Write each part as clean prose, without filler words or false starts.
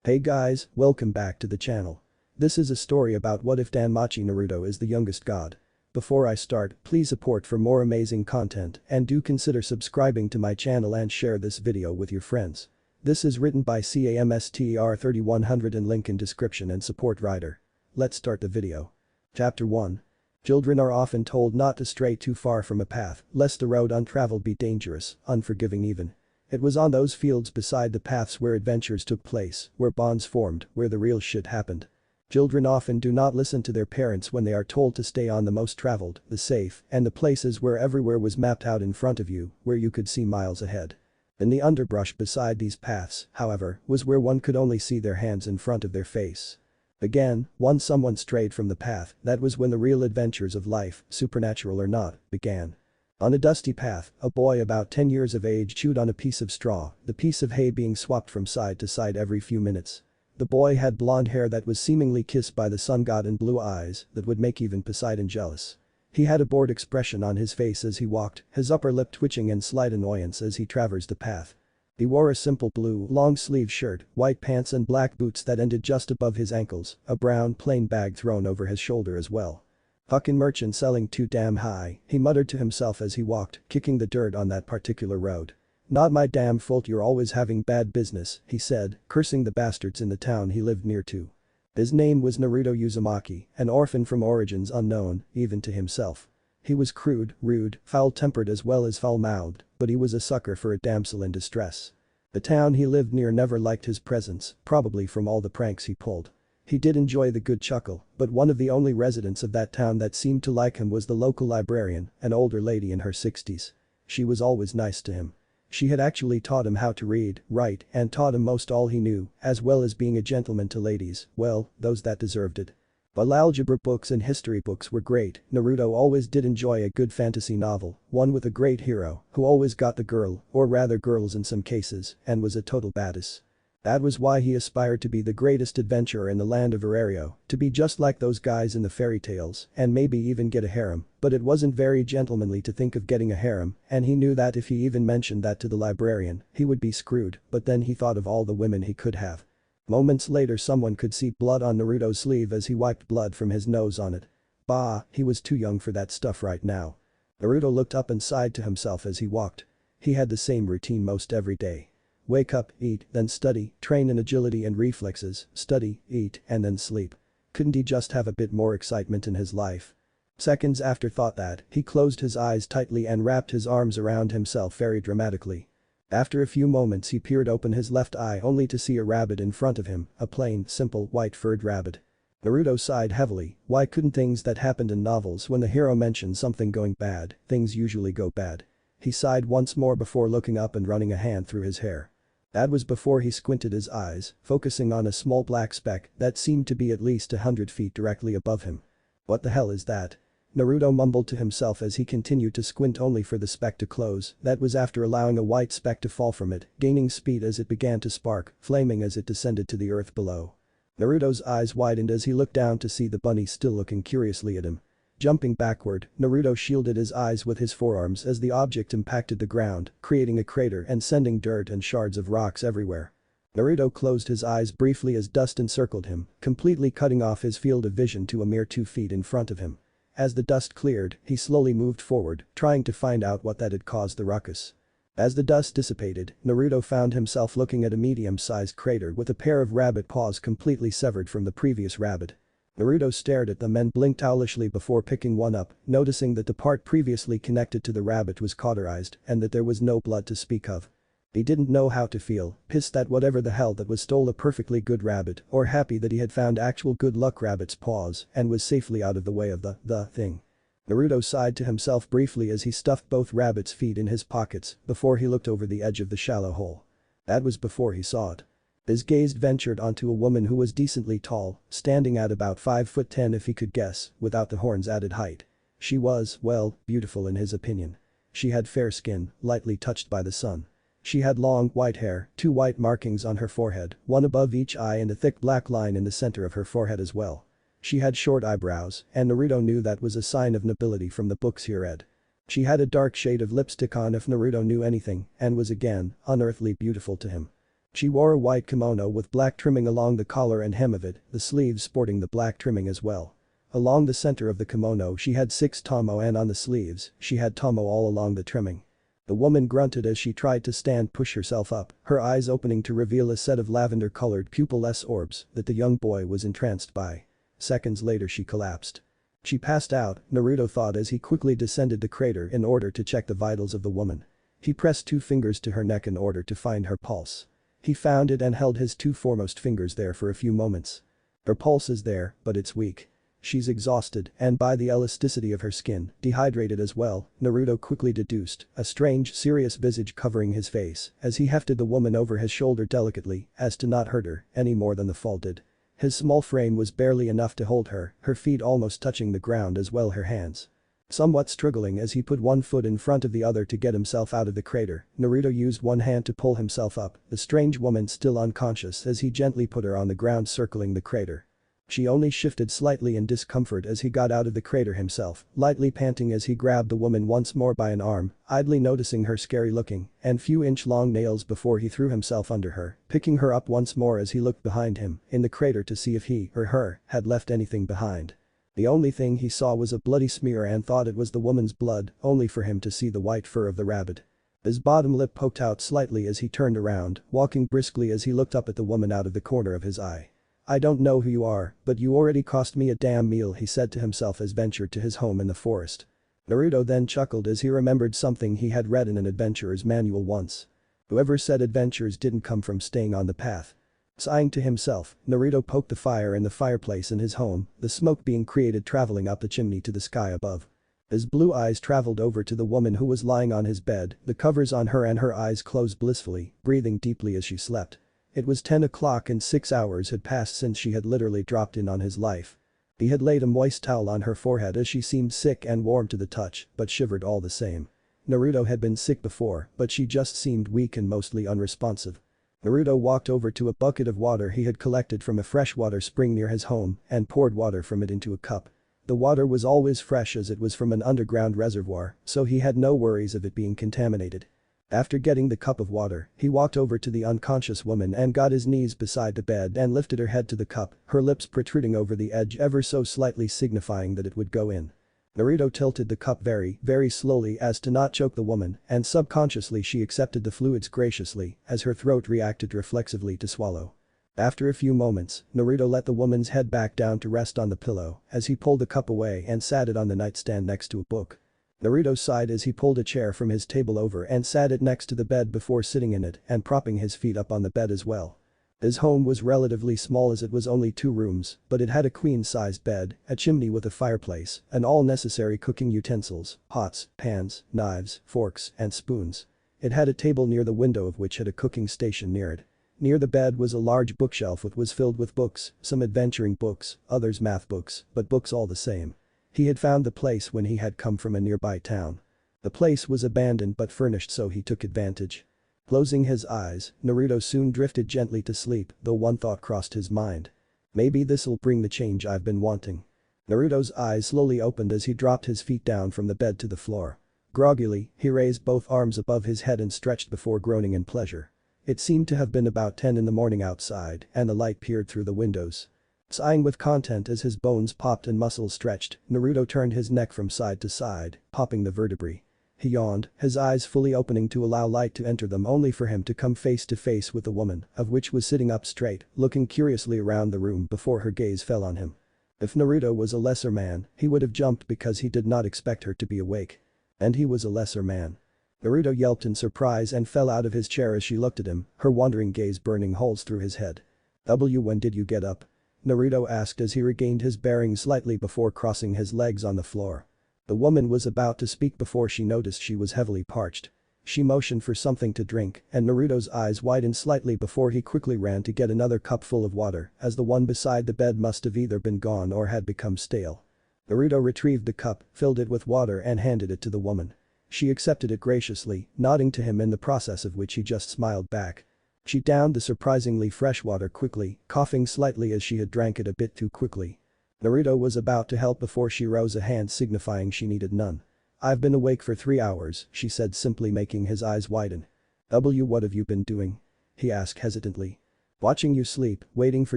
Hey guys, welcome back to the channel. This is a story about what if danmachi Naruto is the youngest god. Before I start, please support for more amazing content and do consider subscribing to my channel and share this video with your friends. This is written by CAMSTR3100 and link in description and support writer. Let's start the video. Chapter 1. Children are often told not to stray too far from a path, lest the road untraveled be dangerous, unforgiving even. It was on those fields beside the paths where adventures took place, where bonds formed, where the real shit happened. Children often do not listen to their parents when they are told to stay on the most traveled, the safe, and the places where everywhere was mapped out in front of you, where you could see miles ahead. In the underbrush beside these paths, however, was where one could only see their hands in front of their face. Again, once someone strayed from the path, that was when the real adventures of life, supernatural or not, began. On a dusty path, a boy about 10 years of age chewed on a piece of straw, the piece of hay being swapped from side to side every few minutes. The boy had blonde hair that was seemingly kissed by the sun god and blue eyes that would make even Poseidon jealous. He had a bored expression on his face as he walked, his upper lip twitching in slight annoyance as he traversed the path. He wore a simple blue, long-sleeve shirt, white pants and black boots that ended just above his ankles, a brown plain bag thrown over his shoulder as well. "Fucking merchant selling too damn high," he muttered to himself as he walked, kicking the dirt on that particular road. "Not my damn fault you're always having bad business," he said, cursing the bastards in the town he lived near to. His name was Naruto Uzumaki, an orphan from origins unknown, even to himself. He was crude, rude, foul-tempered as well as foul-mouthed, but he was a sucker for a damsel in distress. The town he lived near never liked his presence, probably from all the pranks he pulled. He did enjoy the good chuckle, but one of the only residents of that town that seemed to like him was the local librarian, an older lady in her 60s. She was always nice to him. She had actually taught him how to read, write, and taught him most all he knew, as well as being a gentleman to ladies, well, those that deserved it. While algebra books and history books were great, Naruto always did enjoy a good fantasy novel, one with a great hero, who always got the girl, or rather girls in some cases, and was a total badass. That was why he aspired to be the greatest adventurer in the land of Aario, to be just like those guys in the fairy tales, and maybe even get a harem, but it wasn't very gentlemanly to think of getting a harem, and he knew that if he even mentioned that to the librarian, he would be screwed, but then he thought of all the women he could have. Moments later someone could see blood on Naruto's sleeve as he wiped blood from his nose on it. Bah, he was too young for that stuff right now. Naruto looked up and sighed to himself as he walked. He had the same routine most every day. Wake up, eat, then study, train in agility and reflexes, study, eat, and then sleep. Couldn't he just have a bit more excitement in his life? Seconds after thought that, he closed his eyes tightly and wrapped his arms around himself very dramatically. After a few moments he peered open his left eye only to see a rabbit in front of him, a plain, simple, white-furred rabbit. Naruto sighed heavily. Why couldn't things that happened in novels when the hero mentioned something going bad, things usually go bad? He sighed once more before looking up and running a hand through his hair. That was before he squinted his eyes, focusing on a small black speck that seemed to be at least 100 feet directly above him. "What the hell is that?" Naruto mumbled to himself as he continued to squint only for the speck to close. That was after allowing a white speck to fall from it, gaining speed as it began to spark, flaming as it descended to the earth below. Naruto's eyes widened as he looked down to see the bunny still looking curiously at him. Jumping backward, Naruto shielded his eyes with his forearms as the object impacted the ground, creating a crater and sending dirt and shards of rocks everywhere. Naruto closed his eyes briefly as dust encircled him, completely cutting off his field of vision to a mere 2 feet in front of him. As the dust cleared, he slowly moved forward, trying to find out what that had caused the ruckus. As the dust dissipated, Naruto found himself looking at a medium-sized crater with a pair of rabbit paws completely severed from the previous rabbit. Naruto stared at them and blinked owlishly before picking one up, noticing that the part previously connected to the rabbit was cauterized and that there was no blood to speak of. He didn't know how to feel, pissed that whatever the hell that was stole a perfectly good rabbit, or happy that he had found actual good luck rabbit's paws and was safely out of the way of the thing. Naruto sighed to himself briefly as he stuffed both rabbit's feet in his pockets before he looked over the edge of the shallow hole. That was before he saw it. His gaze ventured onto a woman who was decently tall, standing at about 5'10" if he could guess, without the horn's added height. She was, well, beautiful in his opinion. She had fair skin, lightly touched by the sun. She had long, white hair, 2 white markings on her forehead, one above each eye and a thick black line in the center of her forehead as well. She had short eyebrows, and Naruto knew that was a sign of nobility from the books he read. She had a dark shade of lipstick on if Naruto knew anything, and was again, unearthly beautiful to him. She wore a white kimono with black trimming along the collar and hem of it, the sleeves sporting the black trimming as well. Along the center of the kimono she had 6 tomo and on the sleeves, she had tomo all along the trimming. The woman grunted as she tried to push herself up, her eyes opening to reveal a set of lavender-colored pupil-less orbs that the young boy was entranced by. Seconds later she collapsed. She passed out, Naruto thought as he quickly descended the crater in order to check the vitals of the woman. He pressed 2 fingers to her neck in order to find her pulse. He found it and held his 2 foremost fingers there for a few moments. Her pulse is there, but it's weak. She's exhausted and by the elasticity of her skin, dehydrated as well, Naruto quickly deduced, a strange, serious visage covering his face as he hefted the woman over his shoulder delicately as to not hurt her any more than the fall did. His small frame was barely enough to hold her feet almost touching the ground as well her hands. Somewhat struggling as he put one foot in front of the other to get himself out of the crater, Naruto used one hand to pull himself up, the strange woman still unconscious as he gently put her on the ground circling the crater. She only shifted slightly in discomfort as he got out of the crater himself, lightly panting as he grabbed the woman once more by an arm, idly noticing her scary looking and few inch-long nails before he threw himself under her, picking her up once more as he looked behind him in the crater to see if he or her had left anything behind. The only thing he saw was a bloody smear and thought it was the woman's blood, only for him to see the white fur of the rabbit. His bottom lip poked out slightly as he turned around, walking briskly as he looked up at the woman out of the corner of his eye. "I don't know who you are, but you already cost me a damn meal," he said to himself as ventured to his home in the forest. Naruto then chuckled as he remembered something he had read in an adventurer's manual once. Whoever said adventures didn't come from staying on the path. Sighing to himself, Naruto poked the fire in the fireplace in his home, the smoke being created traveling up the chimney to the sky above. His blue eyes traveled over to the woman who was lying on his bed, the covers on her and her eyes closed blissfully, breathing deeply as she slept. It was 10 o'clock and 6 hours had passed since she had literally dropped in on his life. He had laid a moist towel on her forehead as she seemed sick and warm to the touch, but shivered all the same. Naruto had been sick before, but she just seemed weak and mostly unresponsive. Naruto walked over to a bucket of water he had collected from a freshwater spring near his home and poured water from it into a cup. The water was always fresh as it was from an underground reservoir, so he had no worries of it being contaminated. After getting the cup of water, he walked over to the unconscious woman and got his knees beside the bed and lifted her head to the cup, her lips protruding over the edge ever so slightly signifying that it would go in. Naruto tilted the cup very, very slowly as to not choke the woman and subconsciously she accepted the fluids graciously as her throat reacted reflexively to swallow. After a few moments, Naruto let the woman's head back down to rest on the pillow as he pulled the cup away and sat it on the nightstand next to a book. Naruto sighed as he pulled a chair from his table over and sat it next to the bed before sitting in it and propping his feet up on the bed as well. His home was relatively small as it was only 2 rooms, but it had a queen-sized bed, a chimney with a fireplace, and all necessary cooking utensils, pots, pans, knives, forks, and spoons. It had a table near the window of which had a cooking station near it. Near the bed was a large bookshelf which was filled with books, some adventuring books, others math books, but books all the same. He had found the place when he had come from a nearby town. The place was abandoned but furnished so he took advantage. Closing his eyes, Naruto soon drifted gently to sleep, though one thought crossed his mind. Maybe this'll bring the change I've been wanting. Naruto's eyes slowly opened as he dropped his feet down from the bed to the floor. Groggily, he raised both arms above his head and stretched before groaning in pleasure. It seemed to have been about 10 in the morning outside and the light peered through the windows. Sighing with content as his bones popped and muscles stretched, Naruto turned his neck from side to side, popping the vertebrae. He yawned, his eyes fully opening to allow light to enter them only for him to come face to face with the woman, of which was sitting up straight, looking curiously around the room before her gaze fell on him. If Naruto was a lesser man, he would have jumped because he did not expect her to be awake. And he was a lesser man. Naruto yelped in surprise and fell out of his chair as she looked at him, her wandering gaze burning holes through his head. When did you get up?" Naruto asked as he regained his bearings slightly before crossing his legs on the floor. The woman was about to speak before she noticed she was heavily parched. She motioned for something to drink and Naruto's eyes widened slightly before he quickly ran to get another cup full of water as the one beside the bed must have either been gone or had become stale. Naruto retrieved the cup, filled it with water and handed it to the woman. She accepted it graciously, nodding to him in the process of which he just smiled back. She downed the surprisingly fresh water quickly, coughing slightly as she had drank it a bit too quickly. Naruto was about to help before she rose a hand signifying she needed none. "I've been awake for 3 hours," she said simply making his eyes widen. What have you been doing?" he asked hesitantly. Watching you sleep, waiting for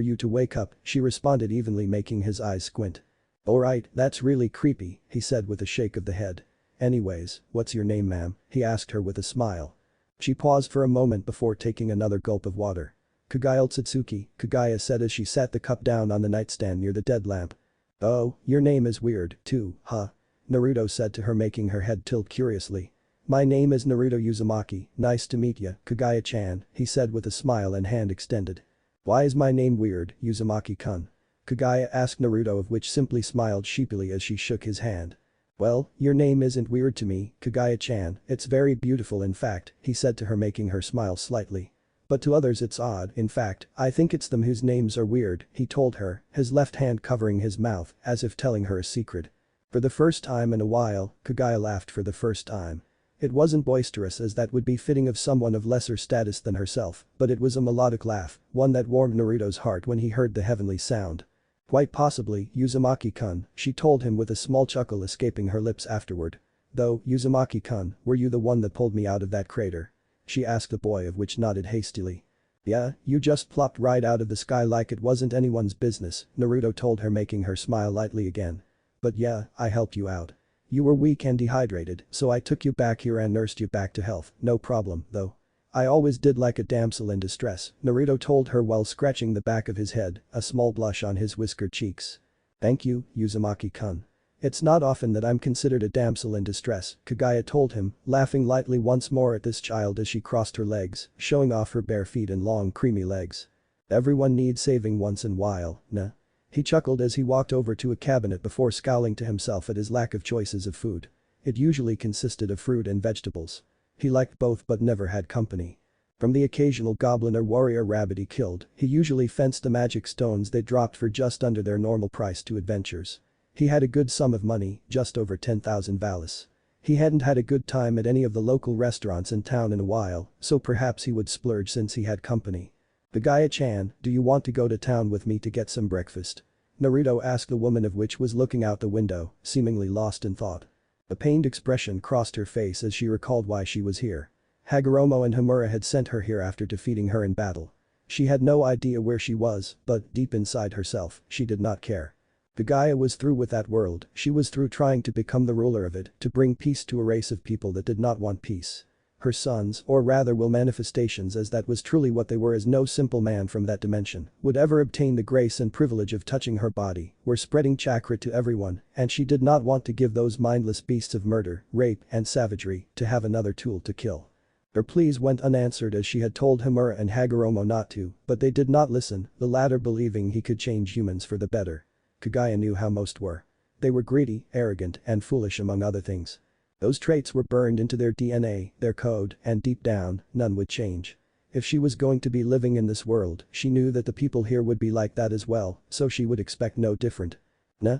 you to wake up, she responded evenly, making his eyes squint. Alright, that's really creepy, he said with a shake of the head. Anyways, what's your name, ma'am? He asked her with a smile. She paused for a moment before taking another gulp of water. Kagaya Tsutsuki, Kagaya said as she sat the cup down on the nightstand near the dead lamp. Oh, your name is weird, too, huh? Naruto said to her, making her head tilt curiously. My name is Naruto Uzumaki, nice to meet ya, Kagaya-chan, he said with a smile and hand extended. Why is my name weird, Uzumaki-kun? Kagaya asked Naruto, of which simply smiled sheepily as she shook his hand. Well, your name isn't weird to me, Kagaya-chan, it's very beautiful in fact, he said to her, making her smile slightly. But to others it's odd, in fact, I think it's them whose names are weird, he told her, his left hand covering his mouth as if telling her a secret. For the first time in a while, Kagaya laughed for the first time. It wasn't boisterous as that would be fitting of someone of lesser status than herself, but it was a melodic laugh, one that warmed Naruto's heart when he heard the heavenly sound. Quite possibly, Uzumaki-kun, she told him with a small chuckle escaping her lips afterward. Though, Uzumaki-kun, were you the one that pulled me out of that crater? She asked the boy, of which nodded hastily. Yeah, you just plopped right out of the sky like it wasn't anyone's business, Naruto told her, making her smile lightly again. But yeah, I helped you out. You were weak and dehydrated, so I took you back here and nursed you back to health, no problem, though. I always did like a damsel in distress, Naruto told her while scratching the back of his head, a small blush on his whiskered cheeks. Thank you, Uzumaki-kun. It's not often that I'm considered a damsel in distress, Kagaya told him, laughing lightly once more at this child as she crossed her legs, showing off her bare feet and long creamy legs. Everyone needs saving once in a while, nah. He chuckled as he walked over to a cabinet before scowling to himself at his lack of choices of food. It usually consisted of fruit and vegetables. He liked both but never had company. From the occasional goblin or warrior rabbit he killed, he usually fenced the magic stones they dropped for just under their normal price to adventurers. He had a good sum of money, just over 10,000 valis. He hadn't had a good time at any of the local restaurants in town in a while, so perhaps he would splurge since he had company. Kagaya-chan, do you want to go to town with me to get some breakfast? Naruto asked the woman, of which was looking out the window, seemingly lost in thought. A pained expression crossed her face as she recalled why she was here. Hagoromo and Homura had sent her here after defeating her in battle. She had no idea where she was, but deep inside herself, she did not care. Kagaya was through with that world, she was through trying to become the ruler of it, to bring peace to a race of people that did not want peace. Her sons, or rather will manifestations as that was truly what they were, as no simple man from that dimension would ever obtain the grace and privilege of touching her body, were spreading chakra to everyone, and she did not want to give those mindless beasts of murder, rape, and savagery to have another tool to kill. Her pleas went unanswered as she had told Homura and Hagoromo not to, but they did not listen, the latter believing he could change humans for the better. Kagaya knew how most were. They were greedy, arrogant, and foolish among other things. Those traits were burned into their DNA, their code, and deep down, none would change. If she was going to be living in this world, she knew that the people here would be like that as well, so she would expect no different. Nah,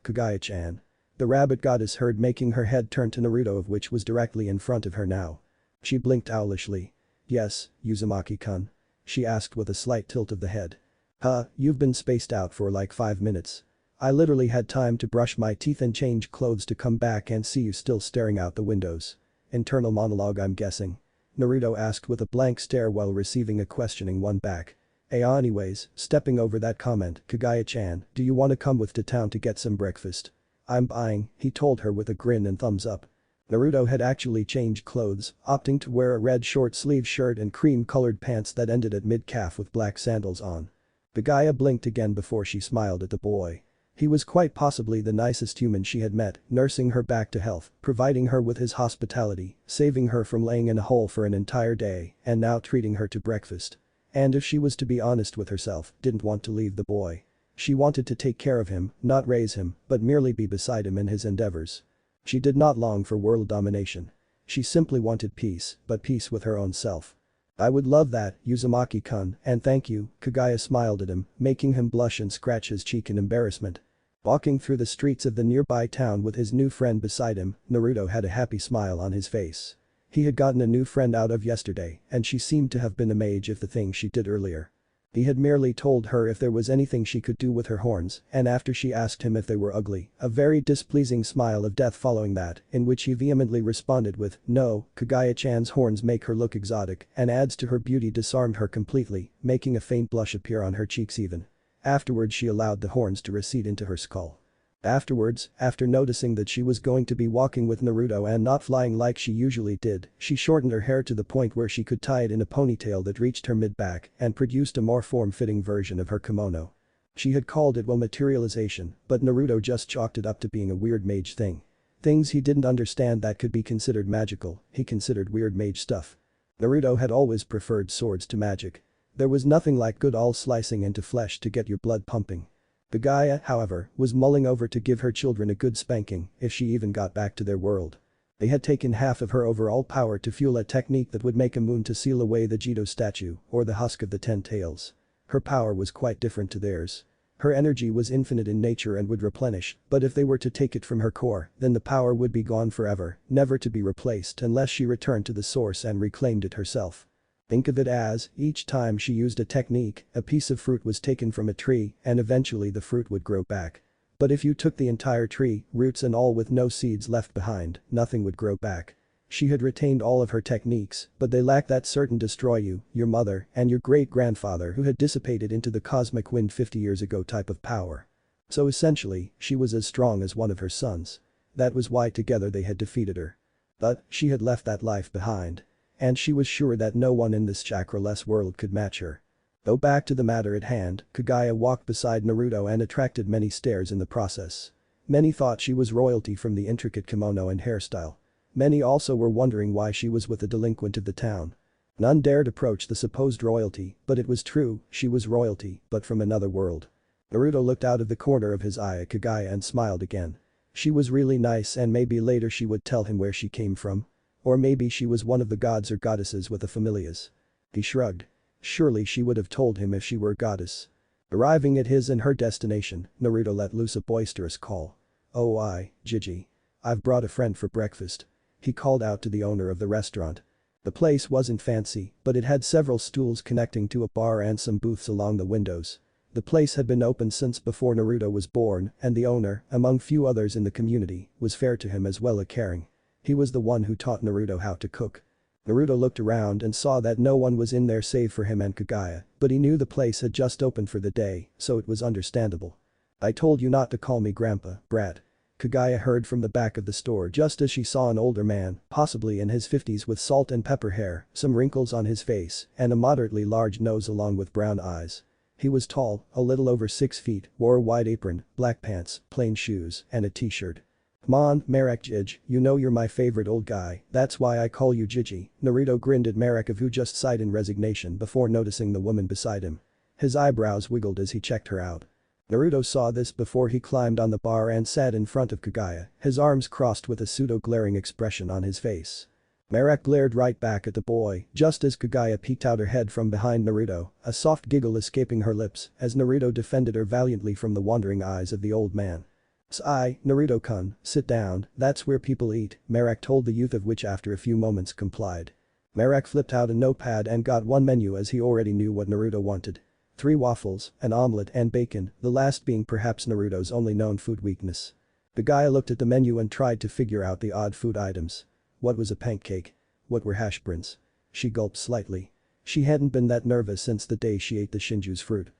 Kagaya-chan. The rabbit goddess heard, making her head turn to Naruto, of which was directly in front of her now. She blinked owlishly. Yes, Uzumaki-kun? She asked with a slight tilt of the head. Huh, you've been spaced out for like 5 minutes. I literally had time to brush my teeth and change clothes to come back and see you still staring out the windows. Internal monologue, I'm guessing. Naruto asked with a blank stare while receiving a questioning one back. Anyways, stepping over that comment, Kagaya-chan, do you want to come with to town to get some breakfast? I'm buying, he told her with a grin and thumbs up. Naruto had actually changed clothes, opting to wear a red short-sleeved shirt and cream-colored pants that ended at mid-calf with black sandals on. Kagaya blinked again before she smiled at the boy. He was quite possibly the nicest human she had met, nursing her back to health, providing her with his hospitality, saving her from laying in a hole for an entire day, and now treating her to breakfast. And if she was to be honest with herself, didn't want to leave the boy. She wanted to take care of him, not raise him, but merely be beside him in his endeavors. She did not long for world domination. She simply wanted peace, but peace with her own self. I would love that, Uzumaki-kun, and thank you, Kagaya smiled at him, making him blush and scratch his cheek in embarrassment. Walking through the streets of the nearby town with his new friend beside him, Naruto had a happy smile on his face. He had gotten a new friend out of yesterday, and she seemed to have been a mage of the thing she did earlier. He had merely told her if there was anything she could do with her horns, and after she asked him if they were ugly, a very displeasing smile of death following that, in which he vehemently responded with, "No, Kagaya-chan's horns make her look exotic and adds to her beauty," disarmed her completely, making a faint blush appear on her cheeks even. Afterwards she allowed the horns to recede into her skull. Afterwards, after noticing that she was going to be walking with Naruto and not flying like she usually did, she shortened her hair to the point where she could tie it in a ponytail that reached her mid-back and produced a more form-fitting version of her kimono. She had called it materialization, but Naruto just chalked it up to being a weird mage thing. Things he didn't understand that could be considered magical, he considered weird mage stuff. Naruto had always preferred swords to magic. There was nothing like good all slicing into flesh to get your blood pumping. Kagaya, however, was mulling over to give her children a good spanking if she even got back to their world. They had taken half of her overall power to fuel a technique that would make a moon to seal away the Jito statue or the husk of the 10 tails. Her power was quite different to theirs. Her energy was infinite in nature and would replenish, but if they were to take it from her core, then the power would be gone forever, never to be replaced unless she returned to the source and reclaimed it herself. Think of it as, each time she used a technique, a piece of fruit was taken from a tree and eventually the fruit would grow back. But if you took the entire tree, roots and all with no seeds left behind, nothing would grow back. She had retained all of her techniques, but they lacked that certain destroy you, your mother, and your great-grandfather who had dissipated into the cosmic wind 50 years ago type of power. So essentially, she was as strong as one of her sons. That was why together they had defeated her. But, she had left that life behind. And she was sure that no one in this chakra-less world could match her. Though back to the matter at hand, Kagaya walked beside Naruto and attracted many stares in the process. Many thought she was royalty from the intricate kimono and hairstyle. Many also were wondering why she was with a delinquent of the town. None dared approach the supposed royalty, but it was true, she was royalty, but from another world. Naruto looked out of the corner of his eye at Kagaya and smiled again. She was really nice and maybe later she would tell him where she came from. Or maybe she was one of the gods or goddesses with the familias. He shrugged. Surely she would have told him if she were a goddess. Arriving at his and her destination, Naruto let loose a boisterous call. "Oh Gigi. I've brought a friend for breakfast." He called out to the owner of the restaurant. The place wasn't fancy, but it had several stools connecting to a bar and some booths along the windows. The place had been open since before Naruto was born and the owner, among few others in the community, was fair to him as well as caring. He was the one who taught Naruto how to cook. Naruto looked around and saw that no one was in there save for him and Kagaya, but he knew the place had just opened for the day, so it was understandable. "I told you not to call me grandpa, brat." Kagaya heard from the back of the store just as she saw an older man, possibly in his 50s with salt and pepper hair, some wrinkles on his face, and a moderately large nose along with brown eyes. He was tall, a little over 6 feet, wore a white apron, black pants, plain shoes, and a t-shirt. "Come on, Marek Gij, you know you're my favorite old guy, that's why I call you Gigi." Naruto grinned at Marek who just sighed in resignation before noticing the woman beside him. His eyebrows wiggled as he checked her out. Naruto saw this before he climbed on the bar and sat in front of Kagaya, his arms crossed with a pseudo-glaring expression on his face. Marek glared right back at the boy just as Kagaya peeked out her head from behind Naruto, a soft giggle escaping her lips as Naruto defended her valiantly from the wandering eyes of the old man. "Sigh, Naruto-kun, sit down, that's where people eat," Marek told the youth of which after a few moments complied. Marek flipped out a notepad and got one menu as he already knew what Naruto wanted. 3 waffles, an omelette and bacon, the last being perhaps Naruto's only known food weakness. The guy looked at the menu and tried to figure out the odd food items. What was a pancake? What were hash browns? She gulped slightly. She hadn't been that nervous since the day she ate the Shinju's fruit.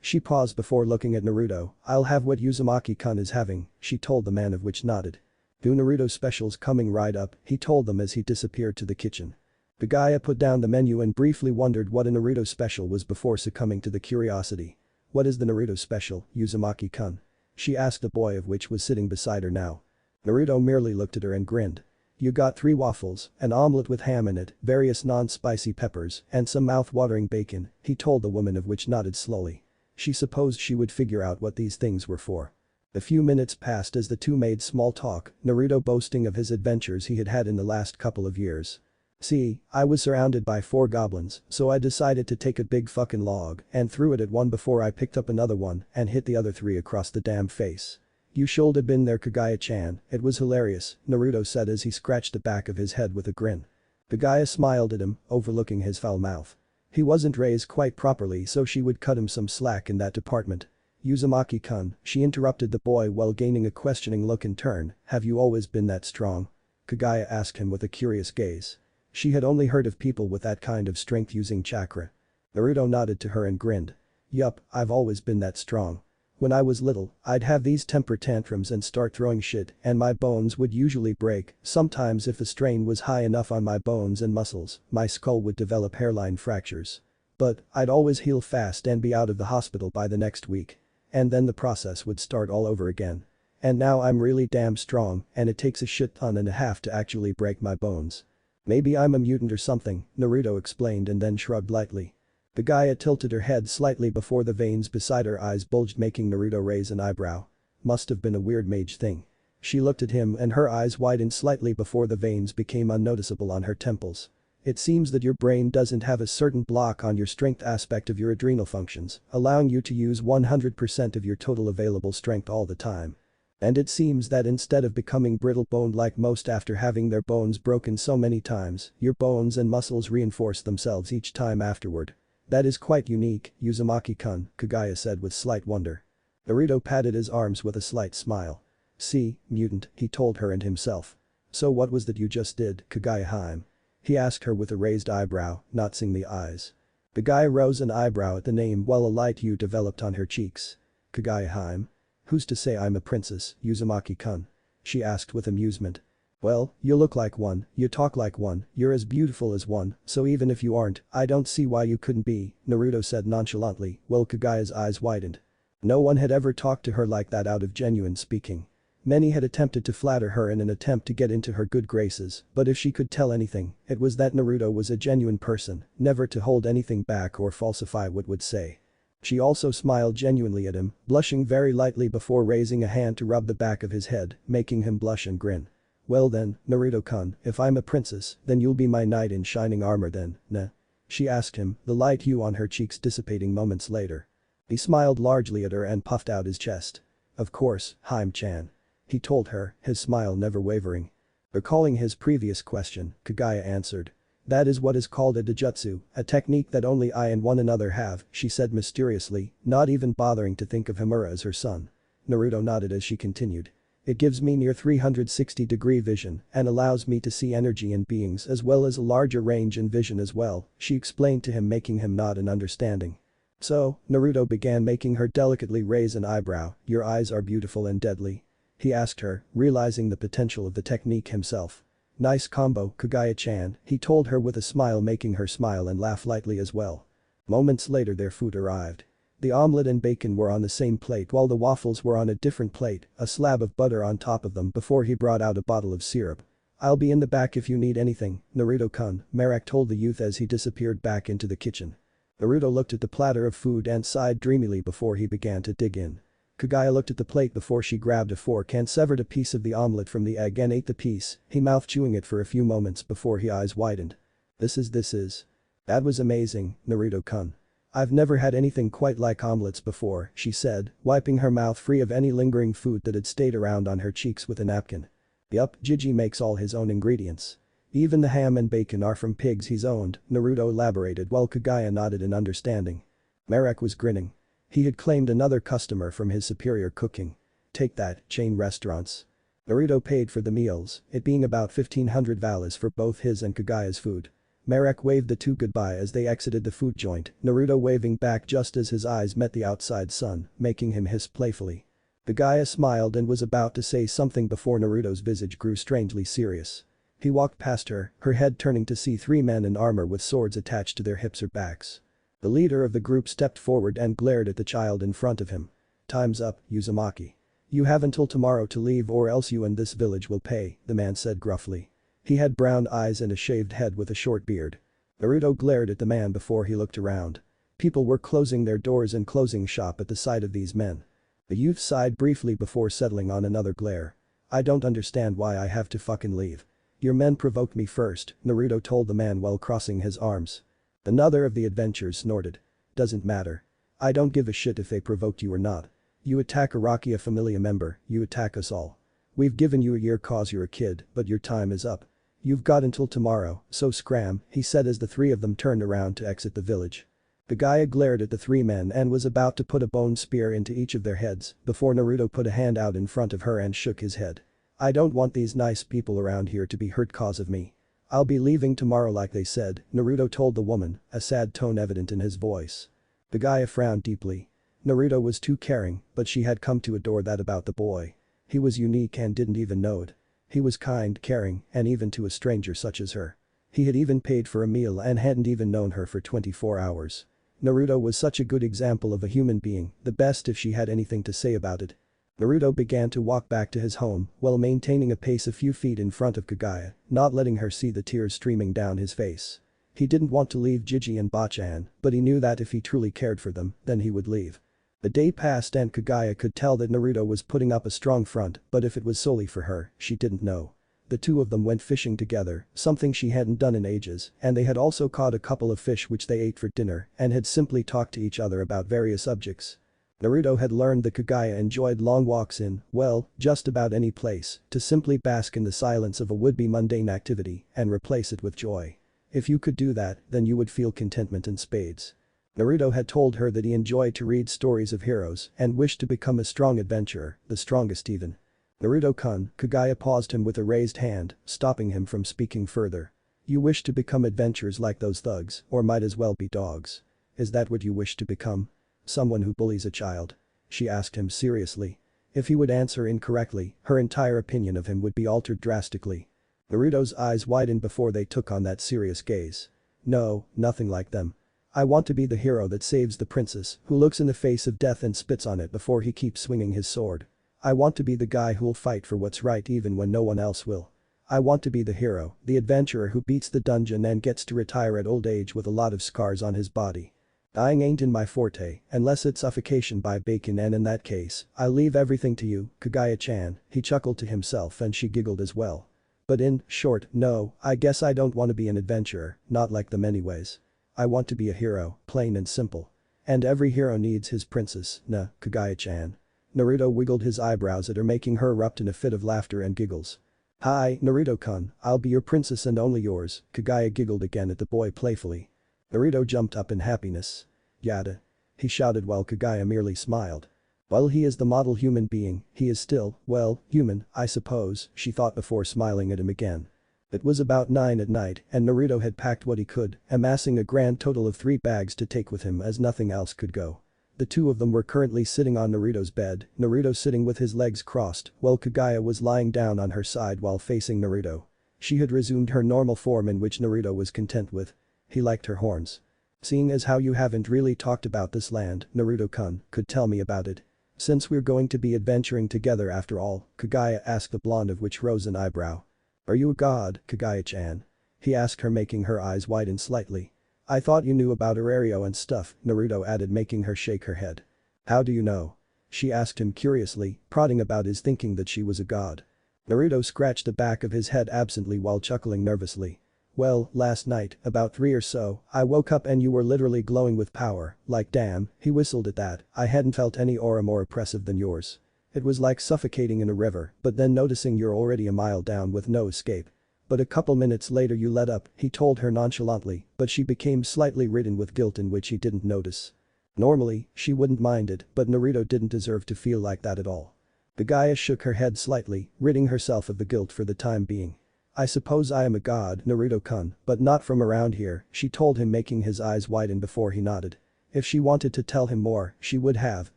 She paused before looking at Naruto. "I'll have what Uzumaki-kun is having," she told the man of which nodded. "Do Naruto specials coming right up," he told them as he disappeared to the kitchen. Kagaya put down the menu and briefly wondered what a Naruto special was before succumbing to the curiosity. "What is the Naruto special, Uzumaki-kun?" she asked the boy of which was sitting beside her now. Naruto merely looked at her and grinned. "You got 3 waffles, an omelette with ham in it, various non-spicy peppers, and some mouth-watering bacon," he told the woman of which nodded slowly. She supposed she would figure out what these things were for. A few minutes passed as the two made small talk, Naruto boasting of his adventures he had had in the last couple of years. "See, I was surrounded by 4 goblins, so I decided to take a big fucking log and threw it at one before I picked up another one and hit the other 3 across the damn face. You should have been there, Kagaya-chan, it was hilarious," Naruto said as he scratched the back of his head with a grin. Kagaya smiled at him, overlooking his foul mouth. He wasn't raised quite properly, so she would cut him some slack in that department. Uzumaki-kun, she interrupted the boy while gaining a questioning look in turn, have you always been that strong? Kagaya asked him with a curious gaze. She had only heard of people with that kind of strength using chakra. Naruto nodded to her and grinned. Yup, I've always been that strong. When I was little, I'd have these temper tantrums and start throwing shit and my bones would usually break, sometimes if the strain was high enough on my bones and muscles, my skull would develop hairline fractures. But, I'd always heal fast and be out of the hospital by the next week. And then the process would start all over again. And now I'm really damn strong and it takes a shit ton and a half to actually break my bones. Maybe I'm a mutant or something, Naruto explained and then shrugged lightly. Kagaya tilted her head slightly before the veins beside her eyes bulged, making Naruto raise an eyebrow. Must have been a weird mage thing. She looked at him and her eyes widened slightly before the veins became unnoticeable on her temples. It seems that your brain doesn't have a certain block on your strength aspect of your adrenal functions, allowing you to use 100% of your total available strength all the time. And it seems that instead of becoming brittle-boned like most after having their bones broken so many times, your bones and muscles reinforce themselves each time afterward. That is quite unique, Uzumaki-kun, Kagaya said with slight wonder. Naruto patted his arms with a slight smile. See, mutant, he told her and himself. So what was that you just did, Kagaya-hime? He asked her with a raised eyebrow, not seeing the eyes. Kagaya rose an eyebrow at the name while a light hue developed on her cheeks. Kagaya-hime? Who's to say I'm a princess, Uzumaki-kun? She asked with amusement. Well, you look like one, you talk like one, you're as beautiful as one, so even if you aren't, I don't see why you couldn't be, Naruto said nonchalantly, while Kagaya's eyes widened. No one had ever talked to her like that out of genuine speaking. Many had attempted to flatter her in an attempt to get into her good graces, but if she could tell anything, it was that Naruto was a genuine person, never to hold anything back or falsify what would say. She also smiled genuinely at him, blushing very lightly before raising a hand to rub the back of his head, making him blush and grin. Well then, Naruto-kun, if I'm a princess, then you'll be my knight in shining armor then, nah? She asked him, the light hue on her cheeks dissipating moments later. He smiled largely at her and puffed out his chest. Of course, Hime-chan. He told her, his smile never wavering. Recalling his previous question, Kagaya answered. That is what is called a dojutsu, a technique that only I and one another have, she said mysteriously, not even bothering to think of Himura as her son. Naruto nodded as she continued. It gives me near 360-degree vision and allows me to see energy in beings as well as a larger range in vision as well, she explained to him, making him nod in understanding. So, Naruto began, making her delicately raise an eyebrow, your eyes are beautiful and deadly. He asked her, realizing the potential of the technique himself. Nice combo, Kagaya-chan, he told her with a smile, making her smile and laugh lightly as well. Moments later their food arrived. The omelette and bacon were on the same plate while the waffles were on a different plate, a slab of butter on top of them before he brought out a bottle of syrup. I'll be in the back if you need anything, Naruto-kun, Merak told the youth as he disappeared back into the kitchen. Naruto looked at the platter of food and sighed dreamily before he began to dig in. Kagaya looked at the plate before she grabbed a fork and severed a piece of the omelette from the egg and ate the piece, he mouth chewing it for a few moments before his eyes widened. This is. That was amazing, Naruto-kun. I've never had anything quite like omelets before, she said, wiping her mouth free of any lingering food that had stayed around on her cheeks with a napkin. Yup, Gigi makes all his own ingredients. Even the ham and bacon are from pigs he's owned, Naruto elaborated while Kagaya nodded in understanding. Merak was grinning. He had claimed another customer from his superior cooking. Take that, chain restaurants. Naruto paid for the meals, it being about 1500 values for both his and Kagaya's food. Merak waved the two goodbye as they exited the food joint, Naruto waving back just as his eyes met the outside sun, making him hiss playfully. Kagaya smiled and was about to say something before Naruto's visage grew strangely serious. He walked past her head turning to see three men in armor with swords attached to their hips or backs. The leader of the group stepped forward and glared at the child in front of him. Time's up, Uzumaki. You have until tomorrow to leave or else you and this village will pay, the man said gruffly. He had brown eyes and a shaved head with a short beard. Naruto glared at the man before he looked around. People were closing their doors and closing shop at the sight of these men. The youth sighed briefly before settling on another glare. I don't understand why I have to fucking leave. Your men provoked me first, Naruto told the man while crossing his arms. Another of the adventurers snorted. Doesn't matter. I don't give a shit if they provoked you or not. You attack Araki, a familia member, you attack us all. We've given you a year cause you're a kid, but your time is up. You've got until tomorrow, so scram, he said as the three of them turned around to exit the village. Kagaya glared at the three men and was about to put a bone spear into each of their heads before Naruto put a hand out in front of her and shook his head. I don't want these nice people around here to be hurt cause of me. I'll be leaving tomorrow like they said, Naruto told the woman, a sad tone evident in his voice. Kagaya frowned deeply. Naruto was too caring, but she had come to adore that about the boy. He was unique and didn't even know it. He was kind, caring, and even to a stranger such as her. He had even paid for a meal and hadn't even known her for 24 hours. Naruto was such a good example of a human being, the best if she had anything to say about it. Naruto began to walk back to his home while maintaining a pace a few feet in front of Kagaya, not letting her see the tears streaming down his face. He didn't want to leave Gigi and Bachan, but he knew that if he truly cared for them, then he would leave. The day passed and Kagaya could tell that Naruto was putting up a strong front, but if it was solely for her, she didn't know. The two of them went fishing together, something she hadn't done in ages, and they had also caught a couple of fish which they ate for dinner and had simply talked to each other about various subjects. Naruto had learned that Kagaya enjoyed long walks in, well, just about any place, to simply bask in the silence of a would-be mundane activity and replace it with joy. If you could do that, then you would feel contentment in spades. Naruto had told her that he enjoyed to read stories of heroes and wished to become a strong adventurer, the strongest even. Naruto-kun, Kagaya paused him with a raised hand, stopping him from speaking further. You wish to become adventurers like those thugs, or might as well be dogs. Is that what you wish to become? Someone who bullies a child? She asked him seriously. If he would answer incorrectly, her entire opinion of him would be altered drastically. Naruto's eyes widened before they took on that serious gaze. No, nothing like them. I want to be the hero that saves the princess, who looks in the face of death and spits on it before he keeps swinging his sword. I want to be the guy who'll fight for what's right even when no one else will. I want to be the hero, the adventurer who beats the dungeon and gets to retire at old age with a lot of scars on his body. Dying ain't in my forte, unless it's suffocation by bacon, and in that case, I'll leave everything to you, Kagaya-chan, he chuckled to himself and she giggled as well. But in short, no, I guess I don't want to be an adventurer, not like them anyways. I want to be a hero, plain and simple. And every hero needs his princess, nah, Kagaya-chan. Naruto wiggled his eyebrows at her, making her erupt in a fit of laughter and giggles. Hi, Naruto-kun, I'll be your princess and only yours, Kagaya giggled again at the boy playfully. Naruto jumped up in happiness. Yada. He shouted while Kagaya merely smiled. While he is the model human being, he is still, well, human, I suppose, she thought before smiling at him again. It was about 9 at night and Naruto had packed what he could, amassing a grand total of 3 bags to take with him as nothing else could go. The two of them were currently sitting on Naruto's bed, Naruto sitting with his legs crossed while Kagaya was lying down on her side while facing Naruto. She had resumed her normal form in which Naruto was content with. He liked her horns. Seeing as how you haven't really talked about this land, Naruto-kun, could tell me about it. Since we're going to be adventuring together after all, Kagaya asked, the blonde of which rose an eyebrow. Are you a god, Kagaya-chan? He asked her, making her eyes widen slightly. I thought you knew about Aario and stuff, Naruto added, making her shake her head. How do you know? She asked him curiously, prodding about his thinking that she was a god. Naruto scratched the back of his head absently while chuckling nervously. Well, last night, about 3 or so, I woke up and you were literally glowing with power, like damn, he whistled at that, I hadn't felt any aura more oppressive than yours. It was like suffocating in a river, but then noticing you're already a mile down with no escape. But a couple minutes later you let up, he told her nonchalantly, but she became slightly ridden with guilt in which he didn't notice. Normally, she wouldn't mind it, but Naruto didn't deserve to feel like that at all. Kagaya shook her head slightly, ridding herself of the guilt for the time being. I suppose I am a god, Naruto-kun, but not from around here, she told him, making his eyes widen before he nodded. If she wanted to tell him more, she would have,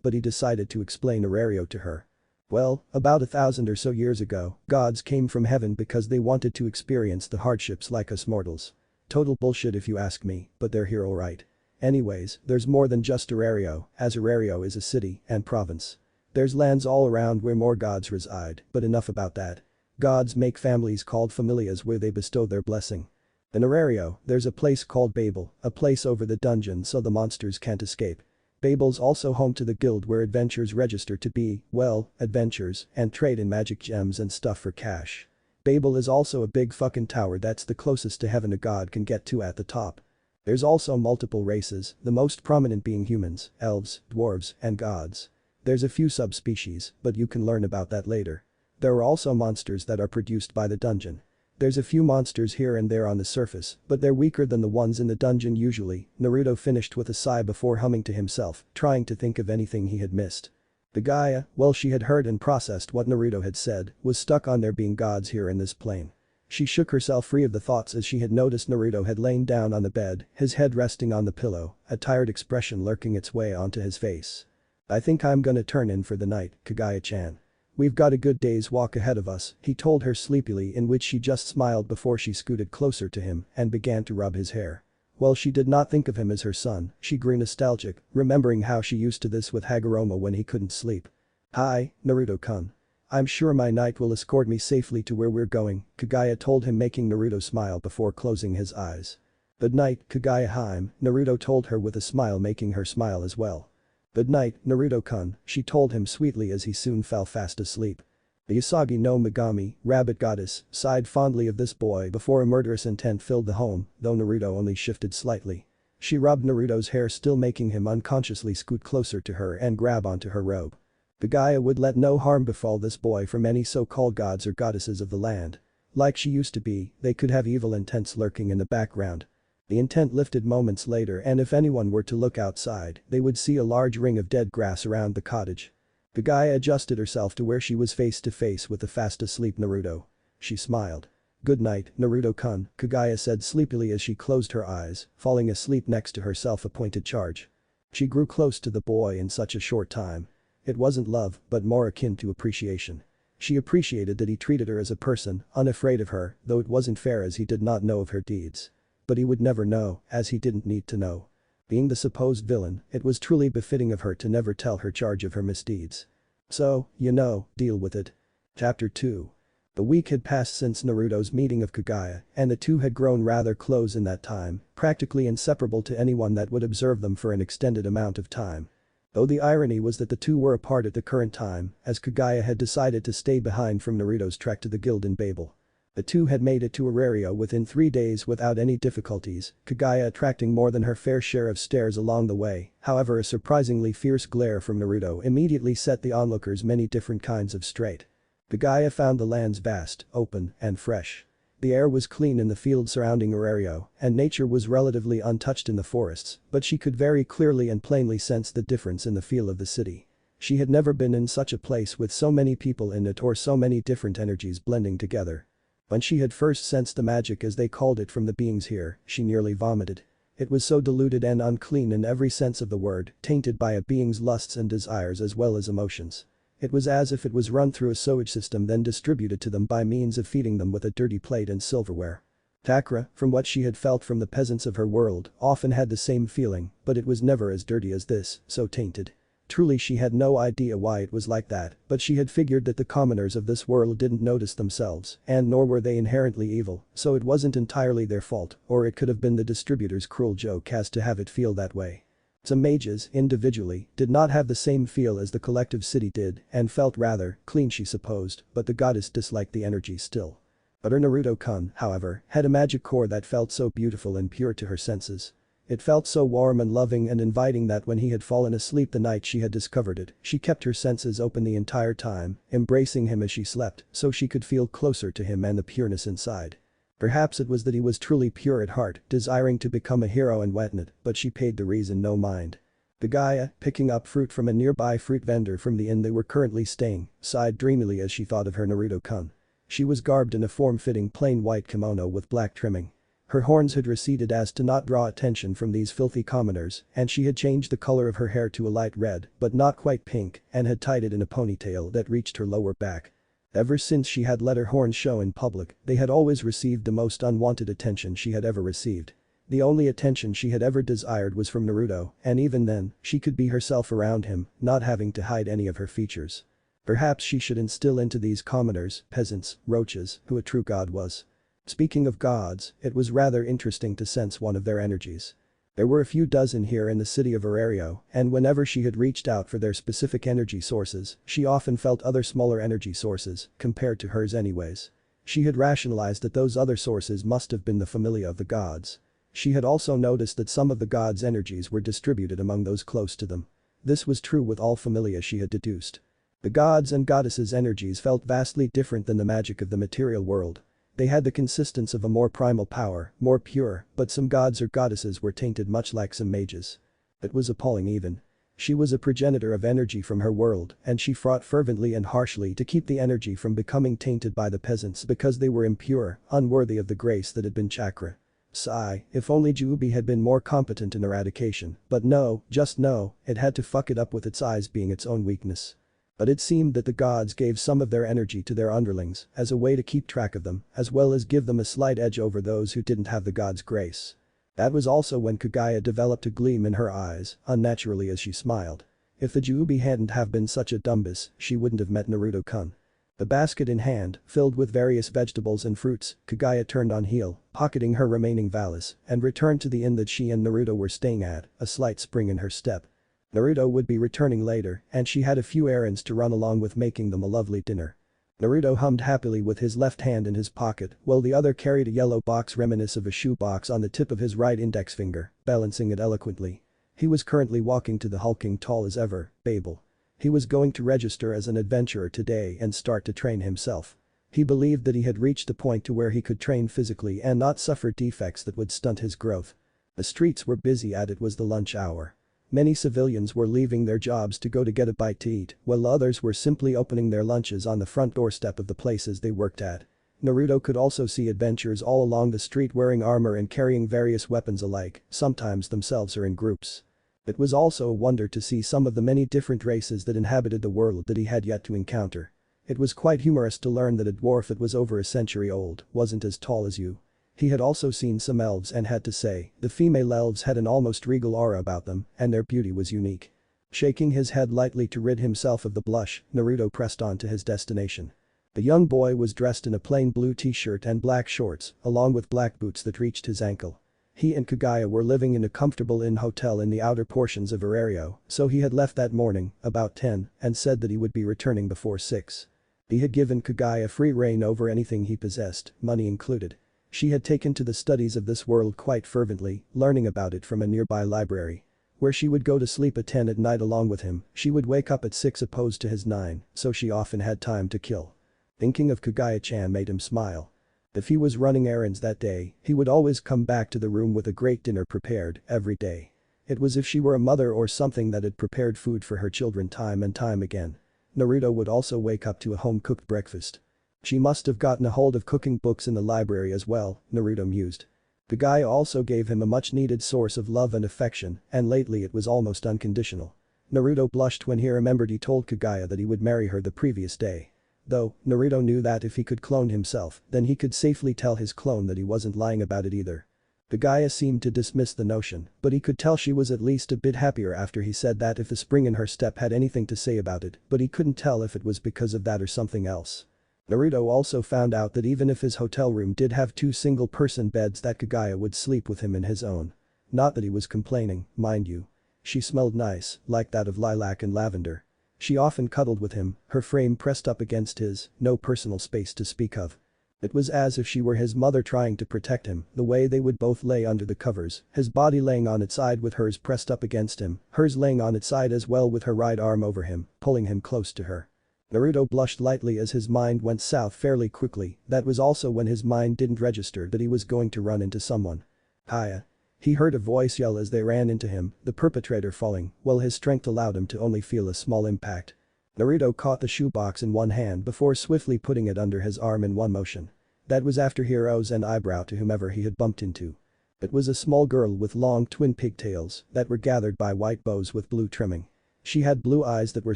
but he decided to explain Aario to her. Well, about 1,000 or so years ago, gods came from heaven because they wanted to experience the hardships like us mortals. Total bullshit if you ask me, but they're here alright. Anyways, there's more than just Aario, as Aario is a city and province. There's lands all around where more gods reside, but enough about that. Gods make families called familias where they bestow their blessing. In Aario, there's a place called Babel, a place over the dungeon so the monsters can't escape. Babel's also home to the guild where adventurers register to be, well, adventurers and trade in magic gems and stuff for cash. Babel is also a big fucking tower that's the closest to heaven a god can get to at the top. There's also multiple races, the most prominent being humans, elves, dwarves, and gods. There's a few subspecies, but you can learn about that later. There are also monsters that are produced by the dungeon. There's a few monsters here and there on the surface, but they're weaker than the ones in the dungeon usually, Naruto finished with a sigh before humming to himself, trying to think of anything he had missed. Kagaya, well she had heard and processed what Naruto had said, was stuck on there being gods here in this plane. She shook herself free of the thoughts as she had noticed Naruto had lain down on the bed, his head resting on the pillow, a tired expression lurking its way onto his face. I think I'm gonna turn in for the night, Kagaya-chan. We've got a good day's walk ahead of us, he told her sleepily, in which she just smiled before she scooted closer to him and began to rub his hair. While she did not think of him as her son, she grew nostalgic, remembering how she used to this with Hagoromo when he couldn't sleep. Hi, Naruto-kun. I'm sure my knight will escort me safely to where we're going, Kagaya told him, making Naruto smile before closing his eyes. Good night, Kagaya-hime, Naruto told her with a smile, making her smile as well. Good night, Naruto-kun, she told him sweetly as he soon fell fast asleep. The Usagi no Megami, rabbit goddess, sighed fondly of this boy before a murderous intent filled the home, though Naruto only shifted slightly. She rubbed Naruto's hair, still making him unconsciously scoot closer to her and grab onto her robe. Kagaya would let no harm befall this boy from any so-called gods or goddesses of the land. Like she used to be, they could have evil intents lurking in the background. The intent lifted moments later, and if anyone were to look outside, they would see a large ring of dead grass around the cottage. Kagaya adjusted herself to where she was face to face with the fast asleep Naruto. She smiled. Good night, Naruto-kun, Kagaya said sleepily as she closed her eyes, falling asleep next to her self-appointed charge. She grew close to the boy in such a short time. It wasn't love, but more akin to appreciation. She appreciated that he treated her as a person, unafraid of her, though it wasn't fair as he did not know of her deeds. But he would never know, as he didn't need to know. Being the supposed villain, it was truly befitting of her to never tell her charge of her misdeeds. So, deal with it. Chapter 2. The week had passed since Naruto's meeting of Kagaya, and the two had grown rather close in that time, practically inseparable to anyone that would observe them for an extended amount of time. Though the irony was that the two were apart at the current time, as Kagaya had decided to stay behind from Naruto's trek to the guild in Babel. The two had made it to Aario within 3 days without any difficulties, Kagaya attracting more than her fair share of stares along the way, however a surprisingly fierce glare from Naruto immediately set the onlookers many different kinds of straight. Kagaya found the lands vast, open, and fresh. The air was clean in the fields surrounding Aario, and nature was relatively untouched in the forests, but she could very clearly and plainly sense the difference in the feel of the city. She had never been in such a place with so many people in it or so many different energies blending together. When she had first sensed the magic, as they called it, from the beings here, she nearly vomited. It was so diluted and unclean in every sense of the word, tainted by a being's lusts and desires as well as emotions. It was as if it was run through a sewage system then distributed to them by means of feeding them with a dirty plate and silverware. Takra, from what she had felt from the peasants of her world, often had the same feeling, but it was never as dirty as this, so tainted. Truly she had no idea why it was like that, but she had figured that the commoners of this world didn't notice themselves, and nor were they inherently evil, so it wasn't entirely their fault, or it could have been the distributor's cruel joke as to have it feel that way. Some mages, individually, did not have the same feel as the collective city did and felt rather clean, she supposed, but the goddess disliked the energy still. But her Naruto-kun, however, had a magic core that felt so beautiful and pure to her senses. It felt so warm and loving and inviting that when he had fallen asleep the night she had discovered it, she kept her senses open the entire time, embracing him as she slept so she could feel closer to him and the pureness inside. Perhaps it was that he was truly pure at heart, desiring to become a hero and whatnot, but she paid the reason no mind. Kagaya, picking up fruit from a nearby fruit vendor from the inn they were currently staying, sighed dreamily as she thought of her Naruto-kun. She was garbed in a form-fitting plain white kimono with black trimming. Her horns had receded as to not draw attention from these filthy commoners, and she had changed the color of her hair to a light red, but not quite pink, and had tied it in a ponytail that reached her lower back. Ever since she had let her horns show in public, they had always received the most unwanted attention she had ever received. The only attention she had ever desired was from Naruto, and even then, she could be herself around him, not having to hide any of her features. Perhaps she should instill into these commoners, peasants, roaches, who a true god was. Speaking of gods, it was rather interesting to sense one of their energies. There were a few dozen here in the city of Aario, and whenever she had reached out for their specific energy sources, she often felt other smaller energy sources, compared to hers anyways. She had rationalized that those other sources must have been the familia of the gods. She had also noticed that some of the gods' energies were distributed among those close to them. This was true with all familia, she had deduced. The gods' and goddesses' energies felt vastly different than the magic of the material world. They had the consistence of a more primal power, more pure, but some gods or goddesses were tainted much like some mages. It was appalling even. She was a progenitor of energy from her world, and she fought fervently and harshly to keep the energy from becoming tainted by the peasants because they were impure, unworthy of the grace that had been chakra. Sigh, if only Jubi had been more competent in eradication, but no, just no, it had to fuck it up with its eyes being its own weakness. But it seemed that the gods gave some of their energy to their underlings as a way to keep track of them, as well as give them a slight edge over those who didn't have the god's grace. That was also when Kagaya developed a gleam in her eyes, unnaturally as she smiled. If the Jubi hadn't have been such a dumbus, she wouldn't have met Naruto-kun. The basket in hand, filled with various vegetables and fruits, Kagaya turned on heel, pocketing her remaining valis, and returned to the inn that she and Naruto were staying at, a slight spring in her step. Naruto would be returning later, and she had a few errands to run along with making them a lovely dinner. Naruto hummed happily with his left hand in his pocket, while the other carried a yellow box reminiscent of a shoebox on the tip of his right index finger, balancing it eloquently. He was currently walking to the hulking tall as ever, Babel. He was going to register as an adventurer today and start to train himself. He believed that he had reached the point to where he could train physically and not suffer defects that would stunt his growth. The streets were busy as it was the lunch hour. Many civilians were leaving their jobs to go to get a bite to eat, while others were simply opening their lunches on the front doorstep of the places they worked at. Naruto could also see adventurers all along the street wearing armor and carrying various weapons alike, sometimes themselves or in groups. It was also a wonder to see some of the many different races that inhabited the world that he had yet to encounter. It was quite humorous to learn that a dwarf that was over a century old wasn't as tall as you. He had also seen some elves and had to say, the female elves had an almost regal aura about them, and their beauty was unique. Shaking his head lightly to rid himself of the blush, Naruto pressed on to his destination. The young boy was dressed in a plain blue t-shirt and black shorts, along with black boots that reached his ankle. He and Kagaya were living in a comfortable inn hotel in the outer portions of Aario, so he had left that morning, about 10, and said that he would be returning before 6. He had given Kagaya free rein over anything he possessed, money included. She had taken to the studies of this world quite fervently, learning about it from a nearby library. Where she would go to sleep at 10 at night along with him, she would wake up at 6 opposed to his 9, so she often had time to kill. Thinking of Kagaya-chan made him smile. If he was running errands that day, he would always come back to the room with a great dinner prepared, every day. It was as if she were a mother or something that had prepared food for her children time and time again. Naruto would also wake up to a home-cooked breakfast. She must have gotten a hold of cooking books in the library as well, Naruto mused. Kagaya also gave him a much-needed source of love and affection, and lately it was almost unconditional. Naruto blushed when he remembered he told Kagaya that he would marry her the previous day. Though, Naruto knew that if he could clone himself, then he could safely tell his clone that he wasn't lying about it either. Kagaya seemed to dismiss the notion, but he could tell she was at least a bit happier after he said that if the spring in her step had anything to say about it, but he couldn't tell if it was because of that or something else. Naruto also found out that even if his hotel room did have 2 single-person beds that Kagaya would sleep with him in his own. Not that he was complaining, mind you. She smelled nice, like that of lilac and lavender. She often cuddled with him, her frame pressed up against his, no personal space to speak of. It was as if she were his mother trying to protect him, the way they would both lay under the covers, his body laying on its side with hers pressed up against him, hers laying on its side as well with her right arm over him, pulling him close to her. Naruto blushed lightly as his mind went south fairly quickly, that was also when his mind didn't register that he was going to run into someone. Hiya. He heard a voice yell as they ran into him, the perpetrator falling, while his strength allowed him to only feel a small impact. Naruto caught the shoebox in one hand before swiftly putting it under his arm in one motion. That was after he rose and eyebrow to whomever he had bumped into. It was a small girl with long twin pigtails that were gathered by white bows with blue trimming. She had blue eyes that were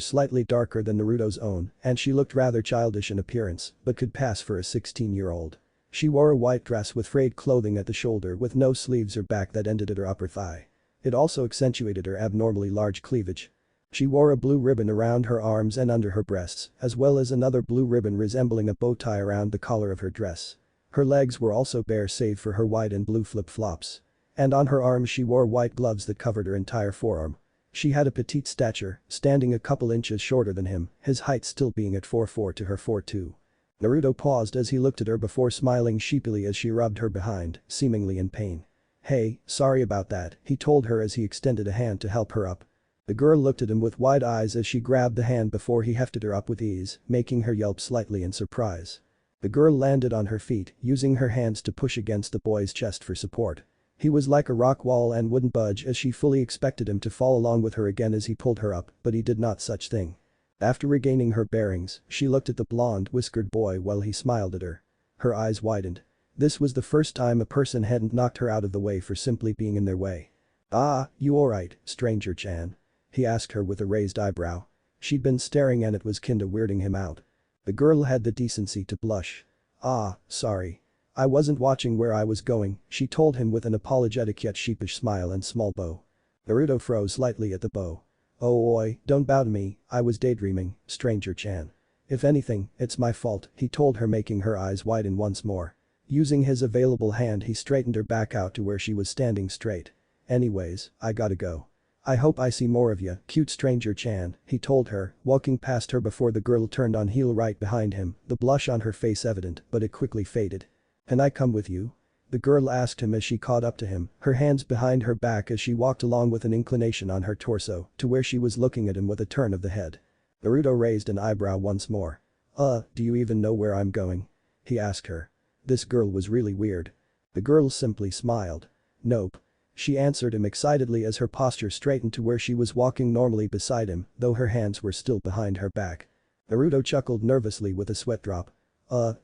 slightly darker than Naruto's own, and she looked rather childish in appearance, but could pass for a 16-year-old. She wore a white dress with frayed clothing at the shoulder with no sleeves or back that ended at her upper thigh. It also accentuated her abnormally large cleavage. She wore a blue ribbon around her arms and under her breasts, as well as another blue ribbon resembling a bow tie around the collar of her dress. Her legs were also bare save for her white and blue flip-flops. And on her arms she wore white gloves that covered her entire forearm. She had a petite stature, standing a couple inches shorter than him, his height still being at 4'4" to her 4'2". Naruto paused as he looked at her before smiling sheepily as she rubbed her behind, seemingly in pain. "Hey, sorry about that," he told her as he extended a hand to help her up. The girl looked at him with wide eyes as she grabbed the hand before he hefted her up with ease, making her yelp slightly in surprise. The girl landed on her feet, using her hands to push against the boy's chest for support. He was like a rock wall and wouldn't budge as she fully expected him to fall along with her again as he pulled her up, but he did not such thing. After regaining her bearings, she looked at the blonde, whiskered boy while he smiled at her. Her eyes widened. This was the first time a person hadn't knocked her out of the way for simply being in their way. "Ah, you alright, stranger-chan?" he asked her with a raised eyebrow. She'd been staring and it was kinda weirding him out. The girl had the decency to blush. "Ah, sorry. I wasn't watching where I was going," she told him with an apologetic yet sheepish smile and small bow. Naruto froze slightly at the bow. "Oh oi, don't bow to me, I was daydreaming, stranger-chan. If anything, it's my fault," he told her, making her eyes widen once more. Using his available hand he straightened her back out to where she was standing straight. "Anyways, I gotta go. I hope I see more of ya, cute stranger-chan," he told her, walking past her before the girl turned on heel right behind him, the blush on her face evident, but it quickly faded. "Can I come with you?" the girl asked him as she caught up to him, her hands behind her back as she walked along with an inclination on her torso to where she was looking at him with a turn of the head. Naruto raised an eyebrow once more. Do you even know where I'm going?" he asked her. This girl was really weird. The girl simply smiled. "Nope." She answered him excitedly as her posture straightened to where she was walking normally beside him, though her hands were still behind her back. Naruto chuckled nervously with a sweat drop.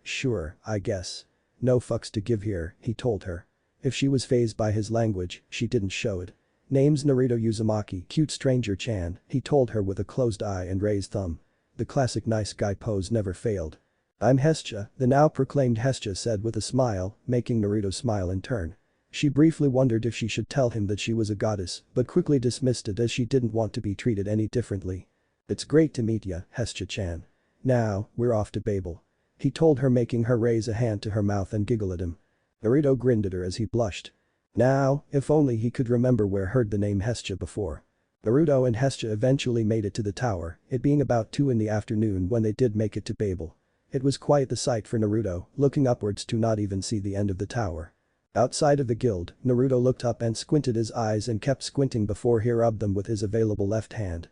Sure, I guess. No fucks to give here," he told her. If she was fazed by his language, she didn't show it. "Name's Naruto Uzumaki, cute stranger-chan," he told her with a closed eye and raised thumb. The classic nice guy pose never failed. "I'm Hesta," the now proclaimed Hesta said with a smile, making Naruto smile in turn. She briefly wondered if she should tell him that she was a goddess, but quickly dismissed it as she didn't want to be treated any differently. "It's great to meet ya, Hesta-chan. Now, we're off to Babel," he told her, making her raise a hand to her mouth and giggle at him. Naruto grinned at her as he blushed. Now, if only he could remember where heard the name Hesta before. Naruto and Hesta eventually made it to the tower, it being about 2 in the afternoon when they did make it to Babel. It was quite the sight for Naruto, looking upwards to not even see the end of the tower. Outside of the guild, Naruto looked up and squinted his eyes and kept squinting before he rubbed them with his available left hand.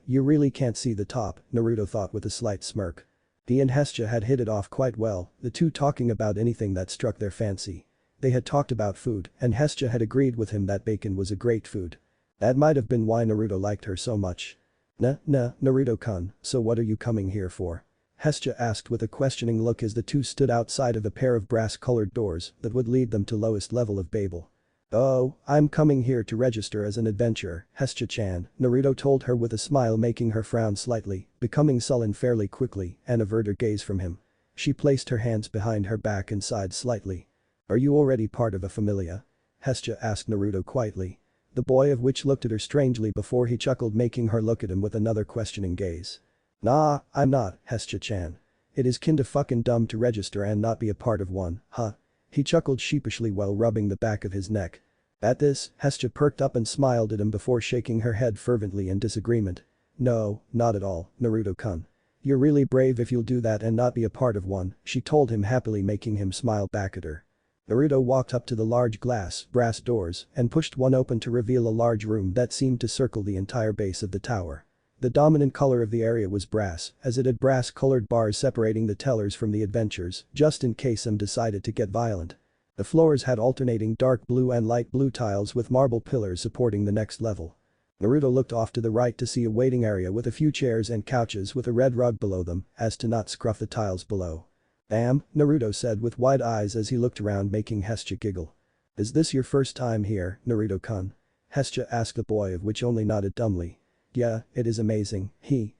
You really can't see the top, Naruto thought with a slight smirk. He and Hesta had hit it off quite well, the two talking about anything that struck their fancy. They had talked about food, and Hesta had agreed with him that bacon was a great food. That might have been why Naruto liked her so much. Naruto-kun, so what are you coming here for?" Hesta asked with a questioning look as the two stood outside of a pair of brass-colored doors that would lead them to lowest level of Babel. "Oh, I'm coming here to register as an adventurer, Hesta-chan," Naruto told her with a smile, making her frown slightly, becoming sullen fairly quickly and avert her gaze from him. She placed her hands behind her back and sighed slightly. "Are you already part of a familia?" Hesta asked Naruto quietly. The boy of which looked at her strangely before he chuckled, making her look at him with another questioning gaze. "Nah, I'm not, Hesta-chan. It is kinda fucking dumb to register and not be a part of one, huh?" He chuckled sheepishly while rubbing the back of his neck. At this, Hesta perked up and smiled at him before shaking her head fervently in disagreement. "No, not at all, Naruto-kun. You're really brave if you'll do that and not be a part of one," she told him happily, making him smile back at her. Naruto walked up to the large brass doors and pushed one open to reveal a large room that seemed to circle the entire base of the tower. The dominant color of the area was brass, as it had brass-colored bars separating the tellers from the adventurers, just in case some decided to get violent. The floors had alternating dark blue and light blue tiles with marble pillars supporting the next level. Naruto looked off to the right to see a waiting area with a few chairs and couches with a red rug below them, as to not scruff the tiles below. "Damn," Naruto said with wide eyes as he looked around, making Hesta giggle. "Is this your first time here, Naruto-kun?" Hesta asked the boy, of which only nodded dumbly. "Yeah, it is amazing,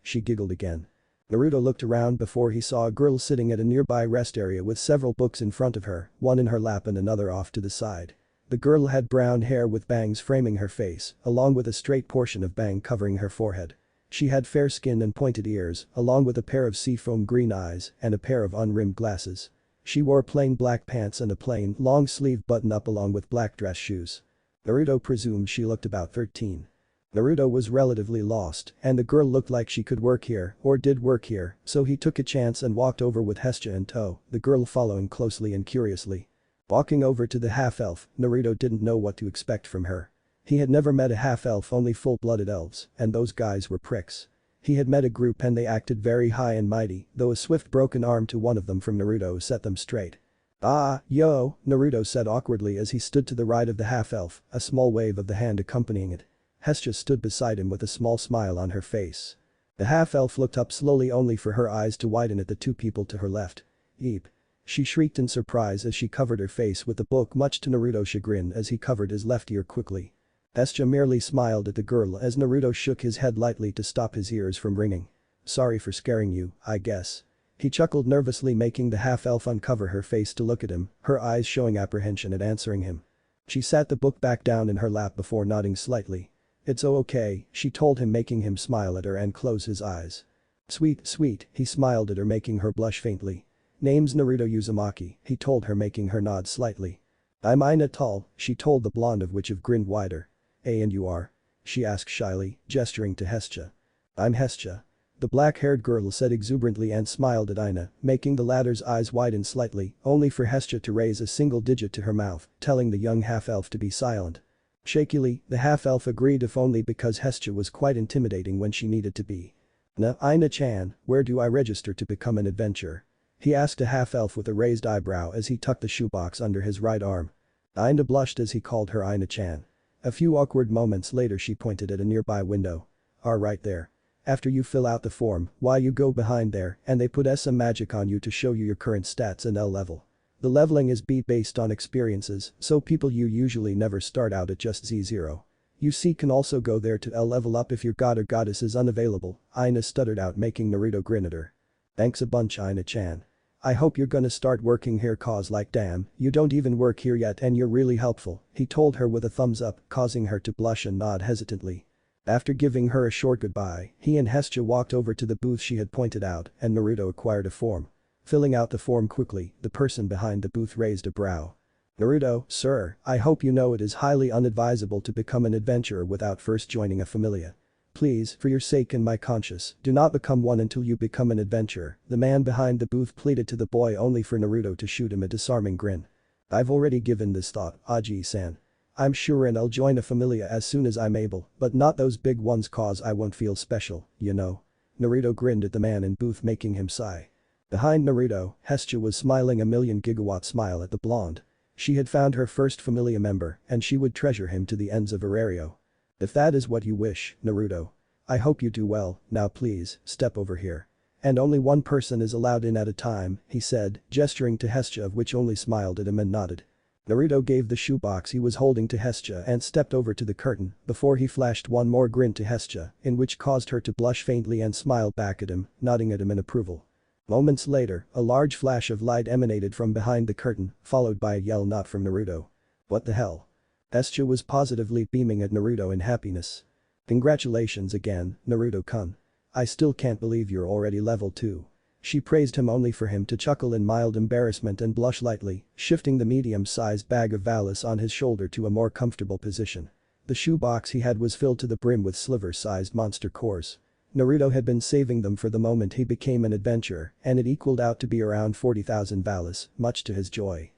she giggled again. Naruto looked around before he saw a girl sitting at a nearby rest area with several books in front of her, one in her lap and another off to the side. The girl had brown hair with bangs framing her face, along with a straight portion of bang covering her forehead. She had fair skin and pointed ears, along with a pair of seafoam green eyes and a pair of unrimmed glasses. She wore plain black pants and a plain, long-sleeved button-up along with black dress shoes. Naruto presumed she looked about 13. Naruto was relatively lost, and the girl looked like she could work here, or did work here, so he took a chance and walked over with Hesta in tow, the girl following closely and curiously. Walking over to the half-elf, Naruto didn't know what to expect from her. He had never met a half-elf, only full-blooded elves, and those guys were pricks. He had met a group and they acted very high and mighty, though a swift broken arm to one of them from Naruto set them straight. "Ah, yo," Naruto said awkwardly as he stood to the right of the half-elf, a small wave of the hand accompanying it. Hesta stood beside him with a small smile on her face. The half-elf looked up slowly only for her eyes to widen at the two people to her left. "Eep." She shrieked in surprise as she covered her face with the book, much to Naruto's chagrin as he covered his left ear quickly. Hesta merely smiled at the girl as Naruto shook his head lightly to stop his ears from ringing. "Sorry for scaring you, I guess." He chuckled nervously, making the half-elf uncover her face to look at him, her eyes showing apprehension at answering him. She sat the book back down in her lap before nodding slightly. "It's okay," she told him, making him smile at her and close his eyes. "Sweet, sweet," he smiled at her, making her blush faintly. "Name's Naruto Uzumaki," he told her, making her nod slightly. "I'm Ina Tall," she told the blonde, of which have grinned wider. And you are?" she asked shyly, gesturing to Hesta. "I'm Hesta." The black-haired girl said exuberantly and smiled at Ina, making the latter's eyes widen slightly, only for Hesta to raise a single digit to her mouth, telling the young half-elf to be silent. Shakily, the half-elf agreed, if only because Hesta was quite intimidating when she needed to be. "Ina-chan, where do I register to become an adventurer?" he asked a half-elf with a raised eyebrow as he tucked the shoebox under his right arm. Ina blushed as he called her Ina-chan. A few awkward moments later she pointed at a nearby window. Right there. After you fill out the form, why you go behind there and they put some magic on you to show you your current stats and L level. The leveling is B based on experiences, so people you usually never start out at just Z0. You see can also go there to L level up if your god or goddess is unavailable, Ina stuttered out, making Naruto grin at her. "Thanks a bunch, Ina-chan. I hope you're gonna start working here, cause like damn, you don't even work here yet and you're really helpful," he told her with a thumbs up, causing her to blush and nod hesitantly. After giving her a short goodbye, he and Hesta walked over to the booth she had pointed out and Naruto acquired a form. Filling out the form quickly, the person behind the booth raised a brow. "Naruto, sir, I hope you know it is highly unadvisable to become an adventurer without first joining a familia. Please, for your sake and my conscience, do not become one until you become an adventurer," the man behind the booth pleaded to the boy, only for Naruto to shoot him a disarming grin. "I've already given this thought, Aji-san. I'm sure and I'll join a familia as soon as I'm able, but not those big ones cause I won't feel special, you know." Naruto grinned at the man in booth, making him sigh. Behind Naruto, Hesta was smiling a million gigawatt smile at the blonde. She had found her first familia member and she would treasure him to the ends of Aario. "If that is what you wish, Naruto. I hope you do well, now please, step over here. And only one person is allowed in at a time," he said, gesturing to Hesta, of which only smiled at him and nodded. Naruto gave the shoebox he was holding to Hesta and stepped over to the curtain before he flashed one more grin to Hesta, in which caused her to blush faintly and smile back at him, nodding at him in approval. Moments later, a large flash of light emanated from behind the curtain, followed by a yell not from Naruto. "What the hell?" Hesta was positively beaming at Naruto in happiness. "Congratulations again, Naruto-kun. I still can't believe you're already level 2. She praised him only for him to chuckle in mild embarrassment and blush lightly, shifting the medium-sized bag of Valis on his shoulder to a more comfortable position. The shoebox he had was filled to the brim with sliver-sized monster cores. Naruto had been saving them for the moment he became an adventurer, and it equaled out to be around 40,000 Valis, much to his joy.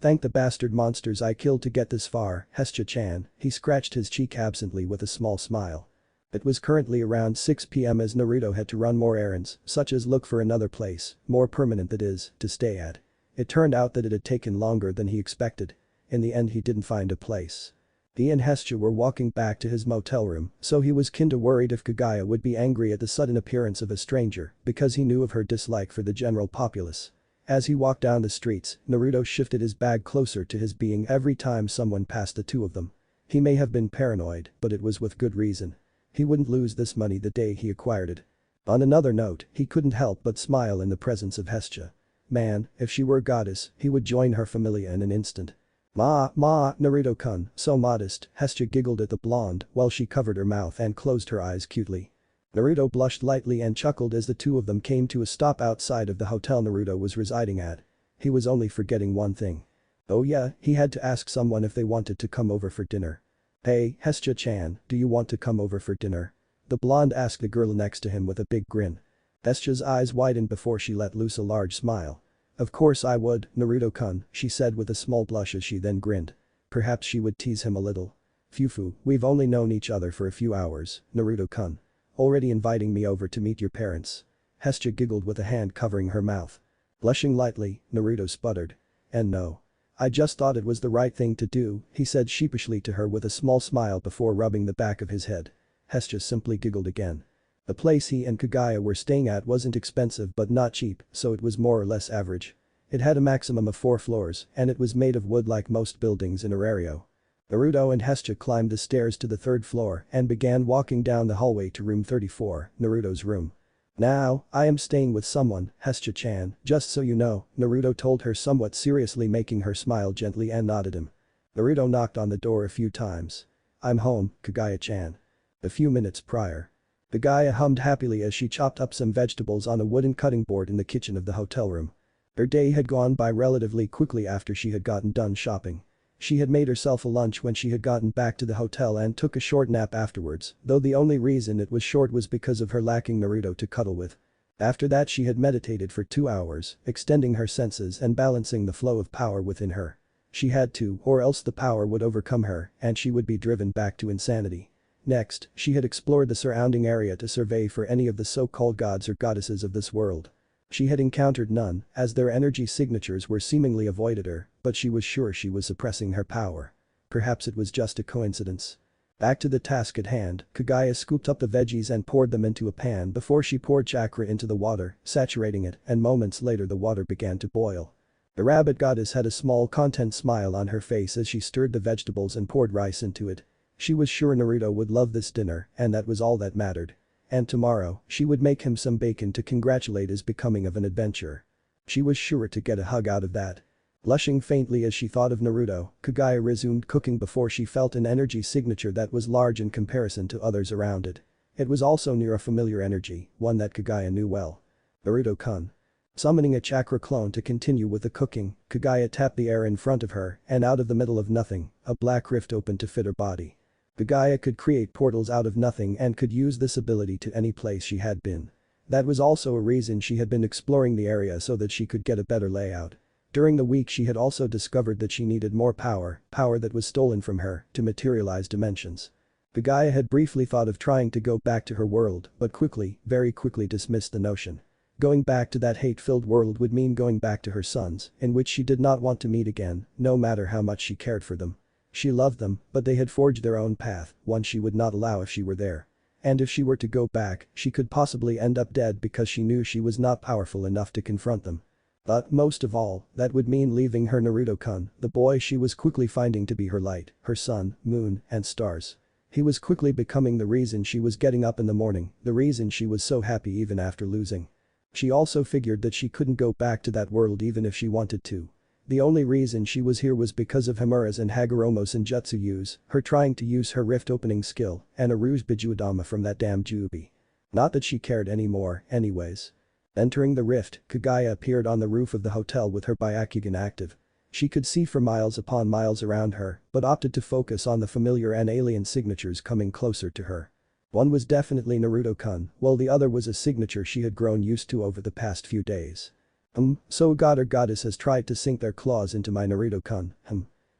Thank the bastard monsters I killed to get this far, Hesta-chan," he scratched his cheek absently with a small smile. It was currently around 6 p.m. as Naruto had to run more errands, such as look for another place, more permanent that is, to stay at. It turned out that it had taken longer than he expected. In the end he didn't find a place. He and Hesta were walking back to his motel room, so he was kinda worried if Kagaya would be angry at the sudden appearance of a stranger, because he knew of her dislike for the general populace. As he walked down the streets, Naruto shifted his bag closer to his being every time someone passed the two of them. He may have been paranoid, but it was with good reason. He wouldn't lose this money the day he acquired it. On another note, he couldn't help but smile in the presence of Hesta. Man, if she were a goddess, he would join her familia in an instant. Naruto-kun, so modest," Hesta giggled at the blonde while she covered her mouth and closed her eyes cutely. Naruto blushed lightly and chuckled as the two of them came to a stop outside of the hotel Naruto was residing at. He was only forgetting one thing. Oh yeah, he had to ask someone if they wanted to come over for dinner. "Hey, Hesta-chan, do you want to come over for dinner?" the blonde asked the girl next to him with a big grin. Hesta's eyes widened before she let loose a large smile. "Of course I would, Naruto-kun," she said with a small blush as she then grinned. Perhaps she would tease him a little. "Phew, we've only known each other for a few hours, Naruto-kun. already inviting me over to meet your parents. Hesta giggled with a hand covering her mouth. Blushing lightly, Naruto sputtered. And no. I just thought it was the right thing to do, he said sheepishly to her with a small smile before rubbing the back of his head. Hesta simply giggled again. The place he and Kagaya were staying at wasn't expensive but not cheap, so it was more or less average. It had a maximum of 4 floors, and it was made of wood like most buildings in Aario. Naruto and Hesta climbed the stairs to the 3rd floor and began walking down the hallway to room 34, Naruto's room. Now, I am staying with someone, Hesta-chan, just so you know, Naruto told her somewhat seriously, making her smile gently and nod at him. Naruto knocked on the door a few times. I'm home, Kagaya-chan. A few minutes prior. Kagaya hummed happily as she chopped up some vegetables on a wooden cutting board in the kitchen of the hotel room. Her day had gone by relatively quickly after she had gotten done shopping. She had made herself a lunch when she had gotten back to the hotel and took a short nap afterwards, though the only reason it was short was because of her lacking Naruto to cuddle with. After that she had meditated for 2 hours, extending her senses and balancing the flow of power within her. She had to, or else the power would overcome her and she would be driven back to insanity. Next, she had explored the surrounding area to survey for any of the so-called gods or goddesses of this world. She had encountered none, as their energy signatures were seemingly avoided her, but she was sure she was suppressing her power. Perhaps it was just a coincidence. Back to the task at hand, Kagaya scooped up the veggies and poured them into a pan before she poured chakra into the water, saturating it, and moments later the water began to boil. The rabbit goddess had a small content smile on her face as she stirred the vegetables and poured rice into it. She was sure Naruto would love this dinner, and that was all that mattered. And tomorrow, she would make him some bacon to congratulate his becoming of an adventurer. She was sure to get a hug out of that. Blushing faintly as she thought of Naruto, Kagaya resumed cooking before she felt an energy signature that was large in comparison to others around it. It was also near a familiar energy, one that Kagaya knew well. Naruto-kun. Summoning a chakra clone to continue with the cooking, Kagaya tapped the air in front of her and out of the middle of nothing, a black rift opened to fit her body. Kagaya could create portals out of nothing and could use this ability to any place she had been. That was also a reason she had been exploring the area so that she could get a better layout. During the week she had also discovered that she needed more power that was stolen from her, to materialize dimensions. Kagaya had briefly thought of trying to go back to her world, but quickly, very quickly dismissed the notion. Going back to that hate-filled world would mean going back to her sons, in which she did not want to meet again, no matter how much she cared for them. She loved them, but they had forged their own path, one she would not allow if she were there. And if she were to go back, she could possibly end up dead because she knew she was not powerful enough to confront them. But, most of all, that would mean leaving her Naruto-kun, the boy she was quickly finding to be her light, her sun, moon, and stars. He was quickly becoming the reason she was getting up in the morning, the reason she was so happy even after losing. She also figured that she couldn't go back to that world even if she wanted to. The only reason she was here was because of Himura's and Hagoromo's Senjutsu use, her trying to use her rift opening skill, and Aru's Bijuadama from that damn Jubi. Not that she cared anymore, anyways. Entering the rift, Kagaya appeared on the roof of the hotel with her Byakugan active. She could see for miles upon miles around her, but opted to focus on the familiar and alien signatures coming closer to her. One was definitely Naruto-kun, while the other was a signature she had grown used to over the past few days. So a god or goddess has tried to sink their claws into my Naruto-kun,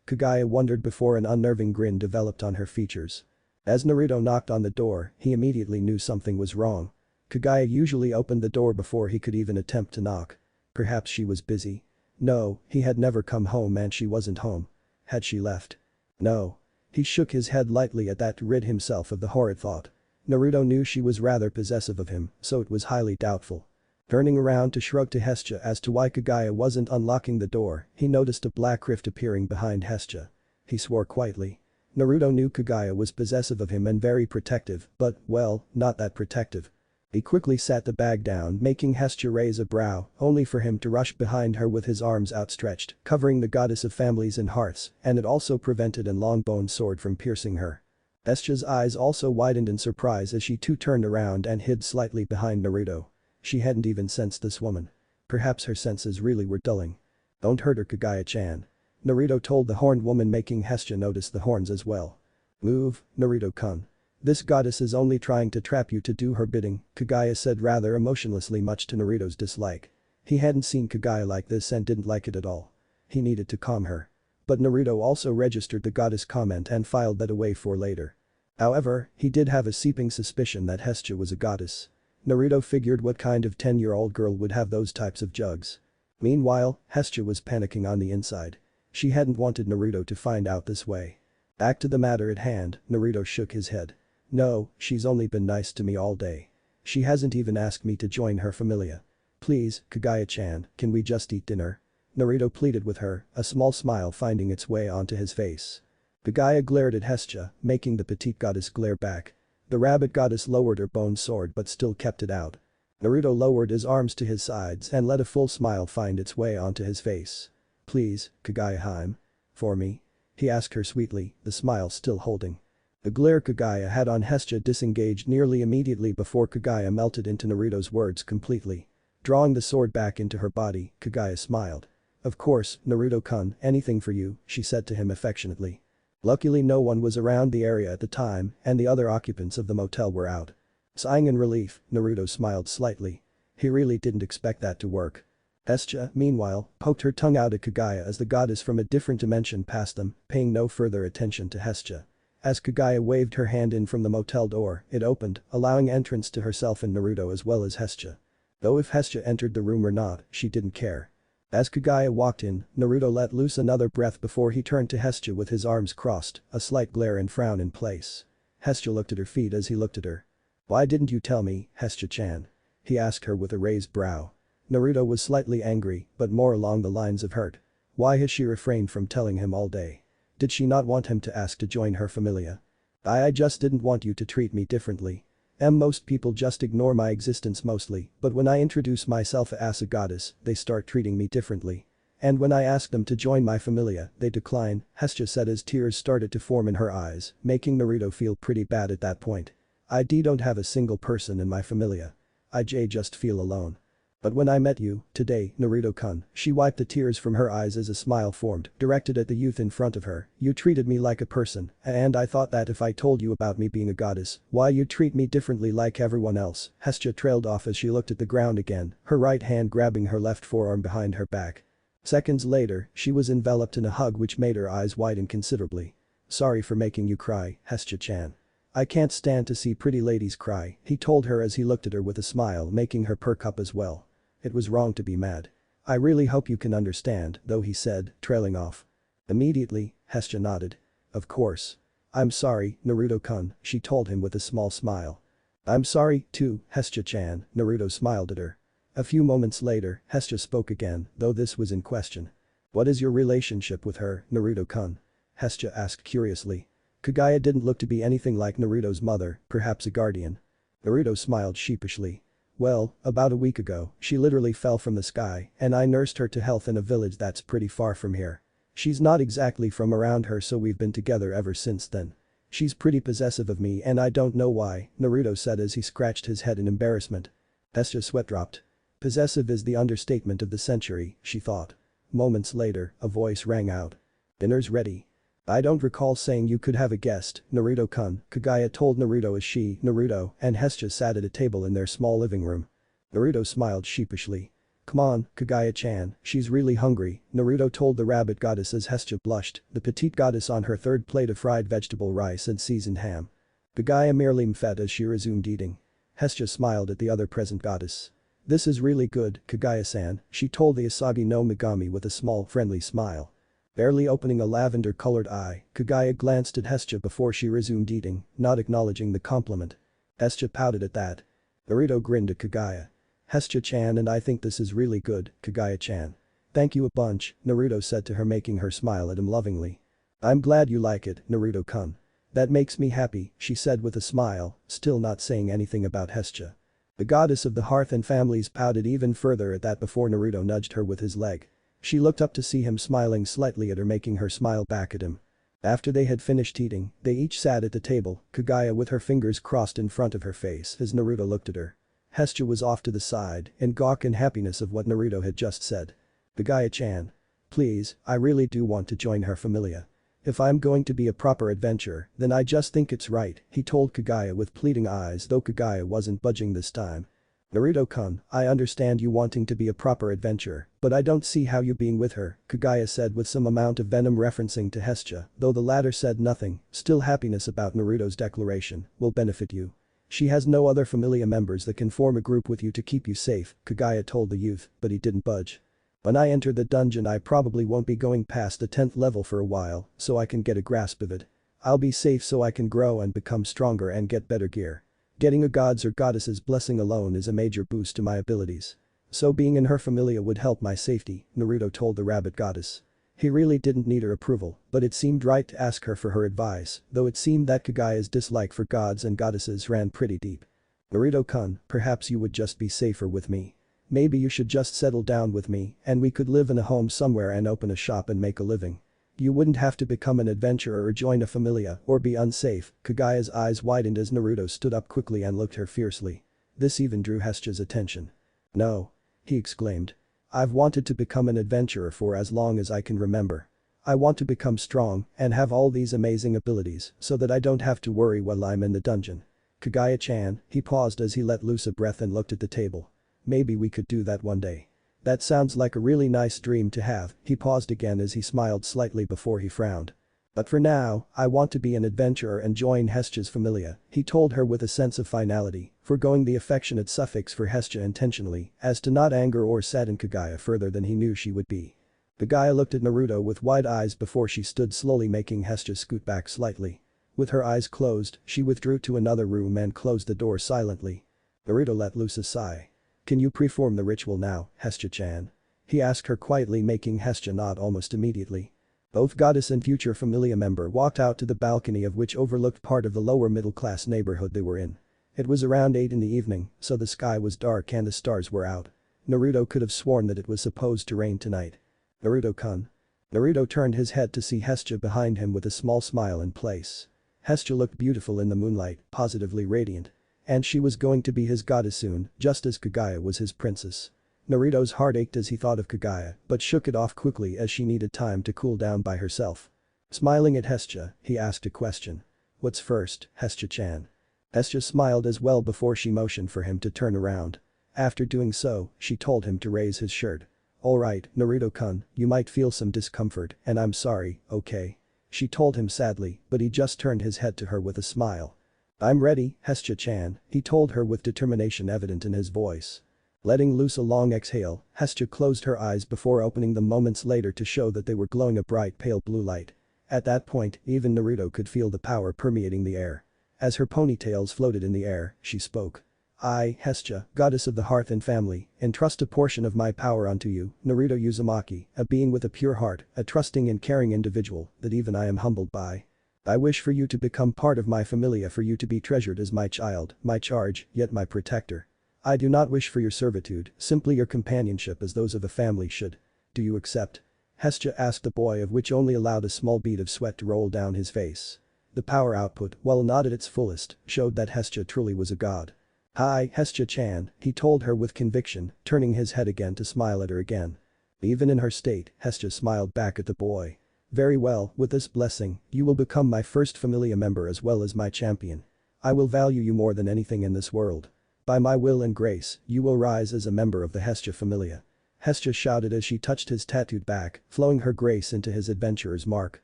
Kagaya wondered before an unnerving grin developed on her features. As Naruto knocked on the door, he immediately knew something was wrong. Kagaya usually opened the door before he could even attempt to knock. Perhaps she was busy. No, he had never come home and she wasn't home. Had she left? No. He shook his head lightly at that to rid himself of the horrid thought. Naruto knew she was rather possessive of him, so it was highly doubtful. Turning around to shrug to Hesta as to why Kagaya wasn't unlocking the door, he noticed a black rift appearing behind Hesta. He swore quietly. Naruto knew Kagaya was possessive of him and very protective, but, well, not that protective. He quickly sat the bag down, making Hesta raise a brow, only for him to rush behind her with his arms outstretched, covering the goddess of families and hearths, and it also prevented an long-boned sword from piercing her. Hesta's eyes also widened in surprise as she too turned around and hid slightly behind Naruto. She hadn't even sensed this woman. Perhaps her senses really were dulling. Don't hurt her, Kagaya-chan. Naruto told the horned woman, making Hesta notice the horns as well. Move, Naruto-kun. This goddess is only trying to trap you to do her bidding, Kagaya said rather emotionlessly, much to Naruto's dislike. He hadn't seen Kagaya like this and didn't like it at all. He needed to calm her. But Naruto also registered the goddess comment and filed that away for later. However, he did have a seeping suspicion that Hesta was a goddess. Naruto figured what kind of 10-year-old girl would have those types of jugs. Meanwhile, Hesta was panicking on the inside. She hadn't wanted Naruto to find out this way. Back to the matter at hand, Naruto shook his head. No, she's only been nice to me all day. She hasn't even asked me to join her familia. Please, Kagaya-chan, can we just eat dinner? Naruto pleaded with her, a small smile finding its way onto his face. Kagaya glared at Hesta, making the petite goddess glare back. The rabbit goddess lowered her bone sword but still kept it out. Naruto lowered his arms to his sides and let a full smile find its way onto his face. Please, Kagaya-hime. For me? He asked her sweetly, the smile still holding. The glare Kagaya had on Hesta disengaged nearly immediately before Kagaya melted into Naruto's words completely. Drawing the sword back into her body, Kagaya smiled. Of course, Naruto-kun, anything for you, she said to him affectionately. Luckily no one was around the area at the time and the other occupants of the motel were out. Sighing in relief, Naruto smiled slightly. He really didn't expect that to work. Hesta, meanwhile, poked her tongue out at Kagaya as the goddess from a different dimension passed them, paying no further attention to Hesta. As Kagaya waved her hand in from the motel door, it opened, allowing entrance to herself and Naruto as well as Hesta. Though if Hesta entered the room or not, she didn't care. As Kagaya walked in, Naruto let loose another breath before he turned to Hesta with his arms crossed, a slight glare and frown in place. Hesta looked at her feet as he looked at her. Why didn't you tell me, Hesta-chan? He asked her with a raised brow. Naruto was slightly angry, but more along the lines of hurt. Why has she refrained from telling him all day? Did she not want him to ask to join her familia? I just didn't want you to treat me differently. Most people just ignore my existence mostly, but when I introduce myself as a goddess, they start treating me differently. And when I ask them to join my familia, they decline, Hesta said as tears started to form in her eyes, making Naruto feel pretty bad at that point. I don't have a single person in my familia. I just feel alone. But when I met you, today, Naruto-kun, she wiped the tears from her eyes as a smile formed, directed at the youth in front of her, you treated me like a person, and I thought that if I told you about me being a goddess, why you'd treat me differently like everyone else. Hesta trailed off as she looked at the ground again, her right hand grabbing her left forearm behind her back. Seconds later, she was enveloped in a hug which made her eyes widen considerably. Sorry for making you cry, Hesta-chan. I can't stand to see pretty ladies cry, he told her as he looked at her with a smile making her perk up as well. It was wrong to be mad. I really hope you can understand, though he said, trailing off. Immediately, Hesta nodded. Of course. I'm sorry, Naruto-kun, she told him with a small smile. I'm sorry, too, Hesta-chan, Naruto smiled at her. A few moments later, Hesta spoke again, though this was in question. What is your relationship with her, Naruto-kun? Hesta asked curiously. Kagaya didn't look to be anything like Naruto's mother, perhaps a guardian. Naruto smiled sheepishly. Well, about a week ago, she literally fell from the sky and I nursed her to health in a village that's pretty far from here. She's not exactly from around here so we've been together ever since then. She's pretty possessive of me and I don't know why, Naruto said as he scratched his head in embarrassment. Hesta's sweat dropped. Possessive is the understatement of the century, she thought. Moments later, a voice rang out. Dinner's ready. I don't recall saying you could have a guest, Naruto-kun, Kagaya told Naruto as she, Naruto, and Hesta sat at a table in their small living room. Naruto smiled sheepishly. Come on, Kagaya-chan, she's really hungry, Naruto told the rabbit goddess as Hesta blushed, the petite goddess on her third plate of fried vegetable rice and seasoned ham. Kagaya merely mfed as she resumed eating. Hesta smiled at the other present goddess. This is really good, Kagaya-san, she told the Asagi no Megami with a small friendly smile. Barely opening a lavender-colored eye, Kagaya glanced at Hesta before she resumed eating, not acknowledging the compliment. Hesta pouted at that. Naruto grinned at Kagaya. Hesta-chan and I think this is really good, Kagaya-chan. Thank you a bunch, Naruto said to her making her smile at him lovingly. I'm glad you like it, Naruto-kun. That makes me happy, she said with a smile, still not saying anything about Hesta. The goddess of the hearth and families pouted even further at that before Naruto nudged her with his leg. She looked up to see him smiling slightly at her making her smile back at him. After they had finished eating, they each sat at the table, Kagaya with her fingers crossed in front of her face as Naruto looked at her. Hesta was off to the side, in gawk and happiness of what Naruto had just said. Kagaya-chan. Please, I really do want to join her familia. If I'm going to be a proper adventurer, then I just think it's right, he told Kagaya with pleading eyes though Kagaya wasn't budging this time. Naruto-kun, I understand you wanting to be a proper adventurer, but I don't see how you being with her, Kagaya said with some amount of venom referencing to Hesta, though the latter said nothing, still happiness about Naruto's declaration will benefit you. She has no other familia members that can form a group with you to keep you safe, Kagaya told the youth, but he didn't budge. When I enter the dungeon I probably won't be going past the 10th level for a while, so I can get a grasp of it. I'll be safe so I can grow and become stronger and get better gear. Getting a god's or goddess's blessing alone is a major boost to my abilities. So being in her familia would help my safety, Naruto told the rabbit goddess. He really didn't need her approval, but it seemed right to ask her for her advice, though it seemed that Kagaya's dislike for gods and goddesses ran pretty deep. Naruto-kun, perhaps you would just be safer with me. Maybe you should just settle down with me and we could live in a home somewhere and open a shop and make a living. You wouldn't have to become an adventurer or join a familia or be unsafe, Kagaya's eyes widened as Naruto stood up quickly and looked her fiercely. This even drew Hesta's attention. No. He exclaimed. I've wanted to become an adventurer for as long as I can remember. I want to become strong and have all these amazing abilities so that I don't have to worry while I'm in the dungeon. Kagaya-chan, he paused as he let loose a breath and looked at the table. Maybe we could do that one day. That sounds like a really nice dream to have, he paused again as he smiled slightly before he frowned. But for now, I want to be an adventurer and join Hesta's familia, he told her with a sense of finality, foregoing the affectionate suffix for Hesta intentionally, as to not anger or sadden Kagaya further than he knew she would be. Kagaya looked at Naruto with wide eyes before she stood slowly making Hesta scoot back slightly. With her eyes closed, she withdrew to another room and closed the door silently. Naruto let loose a sigh. Can you perform the ritual now, Hesta-chan? He asked her quietly making Hesta nod almost immediately. Both goddess and future familia member walked out to the balcony of which overlooked part of the lower middle class neighborhood they were in. It was around 8 in the evening, so the sky was dark and the stars were out. Naruto could have sworn that it was supposed to rain tonight. Naruto-kun. Naruto turned his head to see Hesta behind him with a small smile in place. Hesta looked beautiful in the moonlight, positively radiant. And she was going to be his goddess soon, just as Kagaya was his princess. Naruto's heart ached as he thought of Kagaya, but shook it off quickly as she needed time to cool down by herself. Smiling at Hesta, he asked a question. What's first, Hesta-chan? Hesta smiled as well before she motioned for him to turn around. After doing so, she told him to raise his shirt. Alright, Naruto-kun, you might feel some discomfort, and I'm sorry, okay? She told him sadly, but he just turned his head to her with a smile. I'm ready, Hesta-chan, he told her with determination evident in his voice. Letting loose a long exhale, Hesta closed her eyes before opening them moments later to show that they were glowing a bright pale blue light. At that point, even Naruto could feel the power permeating the air. As her ponytails floated in the air, she spoke. I, Hesta, goddess of the hearth and family, entrust a portion of my power unto you, Naruto Uzumaki, a being with a pure heart, a trusting and caring individual that even I am humbled by. I wish for you to become part of my familia, for you to be treasured as my child, my charge, yet my protector. I do not wish for your servitude, simply your companionship as those of a family should. Do you accept? Hesta asked the boy, of which only allowed a small bead of sweat to roll down his face. The power output, while not at its fullest, showed that Hesta truly was a god. Hi, Hesta-chan, he told her with conviction, turning his head again to smile at her again. Even in her state, Hesta smiled back at the boy. Very well, with this blessing, you will become my first familia member as well as my champion. I will value you more than anything in this world. By my will and grace, you will rise as a member of the Hesta familia. Hesta shouted as she touched his tattooed back, flowing her grace into his adventurer's mark.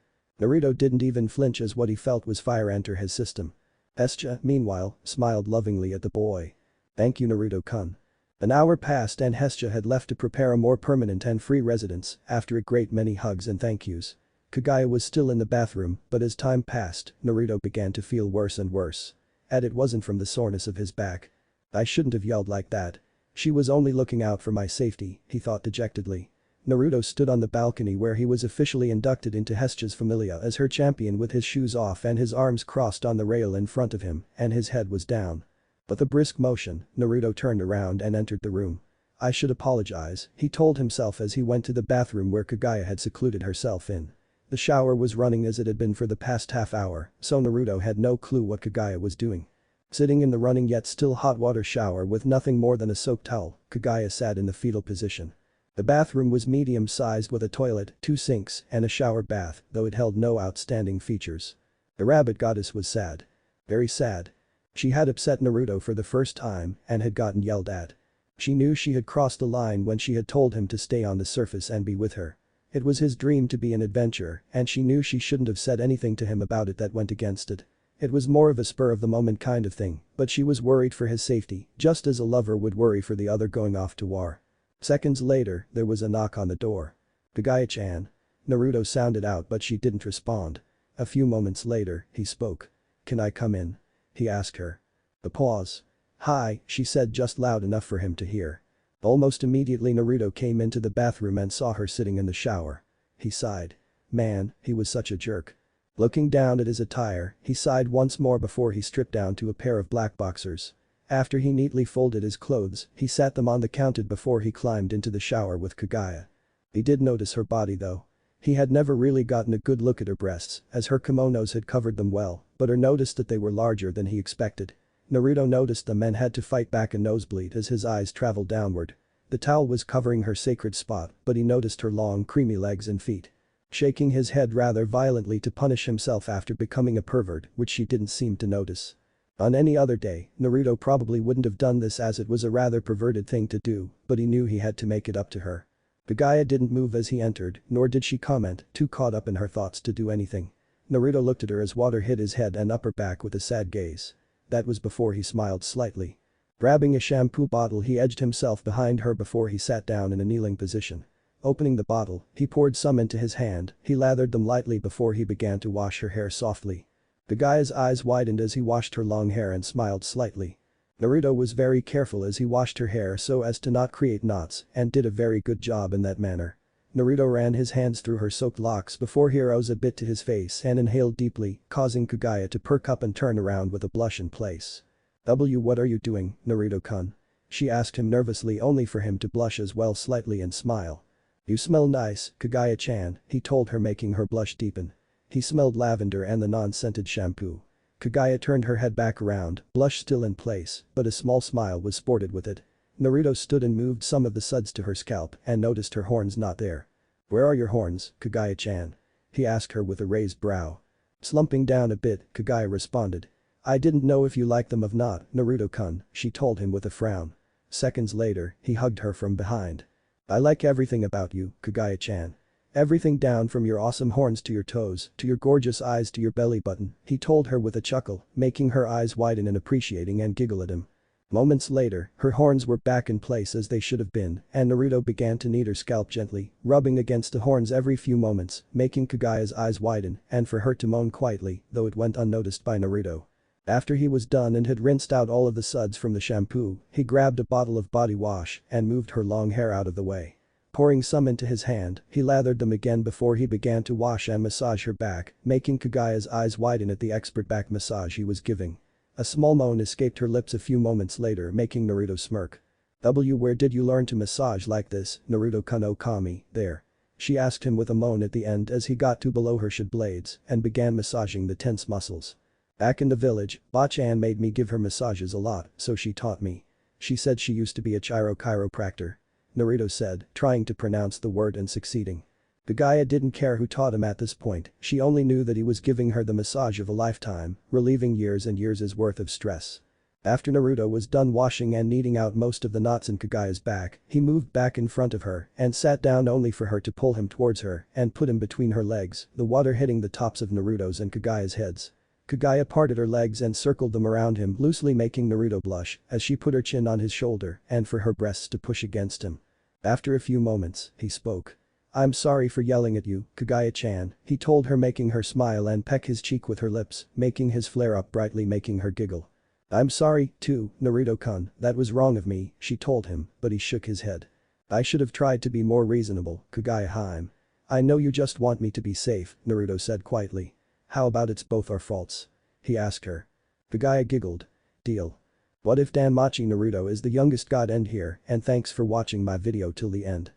Naruto didn't even flinch as what he felt was fire enter his system. Hesta, meanwhile, smiled lovingly at the boy. Thank you, Naruto-kun. An hour passed and Hesta had left to prepare a more permanent and free residence after a great many hugs and thank yous. Kagaya was still in the bathroom, but as time passed, Naruto began to feel worse and worse. And it wasn't from the soreness of his back. I shouldn't have yelled like that. She was only looking out for my safety, he thought dejectedly. Naruto stood on the balcony where he was officially inducted into Hesta's familia as her champion with his shoes off and his arms crossed on the rail in front of him, and his head was down. With a brisk motion, Naruto turned around and entered the room. I should apologize, he told himself as he went to the bathroom where Kagaya had secluded herself in. The shower was running as it had been for the past half hour, so Naruto had no clue what Kagaya was doing. Sitting in the running yet still hot water shower with nothing more than a soaked towel, Kagaya sat in the fetal position. The bathroom was medium-sized with a toilet, 2 sinks, and a shower bath, though it held no outstanding features. The rabbit goddess was sad. Very sad. She had upset Naruto for the first time and had gotten yelled at. She knew she had crossed the line when she had told him to stay on the surface and be with her. It was his dream to be an adventurer and she knew she shouldn't have said anything to him about it that went against it. It was more of a spur-of-the-moment kind of thing, but she was worried for his safety, just as a lover would worry for the other going off to war. Seconds later, there was a knock on the door. "Kagaya-chan." Naruto sounded out but she didn't respond. A few moments later, he spoke. "Can I come in?" he asked her. A pause. "Hi," she said just loud enough for him to hear. Almost immediately Naruto came into the bathroom and saw her sitting in the shower. He sighed. Man, he was such a jerk. Looking down at his attire, he sighed once more before he stripped down to a pair of black boxers. After he neatly folded his clothes, he sat them on the counter before he climbed into the shower with Kagaya. He did notice her body though. He had never really gotten a good look at her breasts, as her kimonos had covered them well, but he noticed that they were larger than he expected. Naruto noticed them and had to fight back a nosebleed as his eyes traveled downward. The towel was covering her sacred spot, but he noticed her long creamy legs and feet. Shaking his head rather violently to punish himself after becoming a pervert, which she didn't seem to notice. On any other day, Naruto probably wouldn't have done this as it was a rather perverted thing to do, but he knew he had to make it up to her. Kagaya didn't move as he entered, nor did she comment, too caught up in her thoughts to do anything. Naruto looked at her as water hit his head and upper back with a sad gaze. That was before he smiled slightly. Grabbing a shampoo bottle he edged himself behind her before he sat down in a kneeling position. Opening the bottle, he poured some into his hand, he lathered them lightly before he began to wash her hair softly. Kagaya's eyes widened as he washed her long hair and smiled slightly. Naruto was very careful as he washed her hair so as to not create knots and did a very good job in that manner. Naruto ran his hands through her soaked locks before he rose a bit to his face and inhaled deeply, causing Kagaya to perk up and turn around with a blush in place. What are you doing, Naruto-kun?" she asked him nervously only for him to blush as well slightly and smile. "You smell nice, Kagaya-chan," he told her making her blush deepen. He smelled lavender and the non-scented shampoo. Kagaya turned her head back around, blush still in place, but a small smile was sported with it. Naruto stood and moved some of the suds to her scalp and noticed her horns not there. "Where are your horns, Kagaya-chan?" he asked her with a raised brow. Slumping down a bit, Kagaya responded. "I didn't know if you liked them or not, Naruto-kun," she told him with a frown. Seconds later, he hugged her from behind. "I like everything about you, Kagaya-chan. Everything down from your awesome horns to your toes, to your gorgeous eyes to your belly button," he told her with a chuckle, making her eyes widen in appreciating and giggle at him. Moments later, her horns were back in place as they should have been, and Naruto began to knead her scalp gently, rubbing against the horns every few moments, making Kagaya's eyes widen and for her to moan quietly, though it went unnoticed by Naruto. After he was done and had rinsed out all of the suds from the shampoo, he grabbed a bottle of body wash and moved her long hair out of the way. Pouring some into his hand, he lathered them again before he began to wash and massage her back, making Kagaya's eyes widen at the expert back massage he was giving. A small moan escaped her lips a few moments later, making Naruto smirk. Where did you learn to massage like this, Naruto-kun Okami, there?" she asked him with a moan at the end as he got to below her shin blades and began massaging the tense muscles. "Back in the village, Ba-chan made me give her massages a lot, so she taught me. She said she used to be a chiropractor," Naruto said, trying to pronounce the word and succeeding. Kagaya didn't care who taught him at this point, she only knew that he was giving her the massage of a lifetime, relieving years and years' worth of stress. After Naruto was done washing and kneading out most of the knots in Kagaya's back, he moved back in front of her and sat down only for her to pull him towards her and put him between her legs, the water hitting the tops of Naruto's and Kagaya's heads. Kagaya parted her legs and circled them around him loosely, making Naruto blush as she put her chin on his shoulder and for her breasts to push against him. After a few moments, he spoke. "I'm sorry for yelling at you, Kagaya-chan," he told her, making her smile and peck his cheek with her lips, making his flare up brightly, making her giggle. "I'm sorry, too, Naruto-kun, that was wrong of me," she told him, but he shook his head. "I should have tried to be more reasonable, Kagaya-hime. I know you just want me to be safe," Naruto said quietly. "How about it's both our faults?" he asked her. Kagaya giggled. "Deal. What if danmachi Naruto is the youngest god? End here, and thanks for watching my video till the end.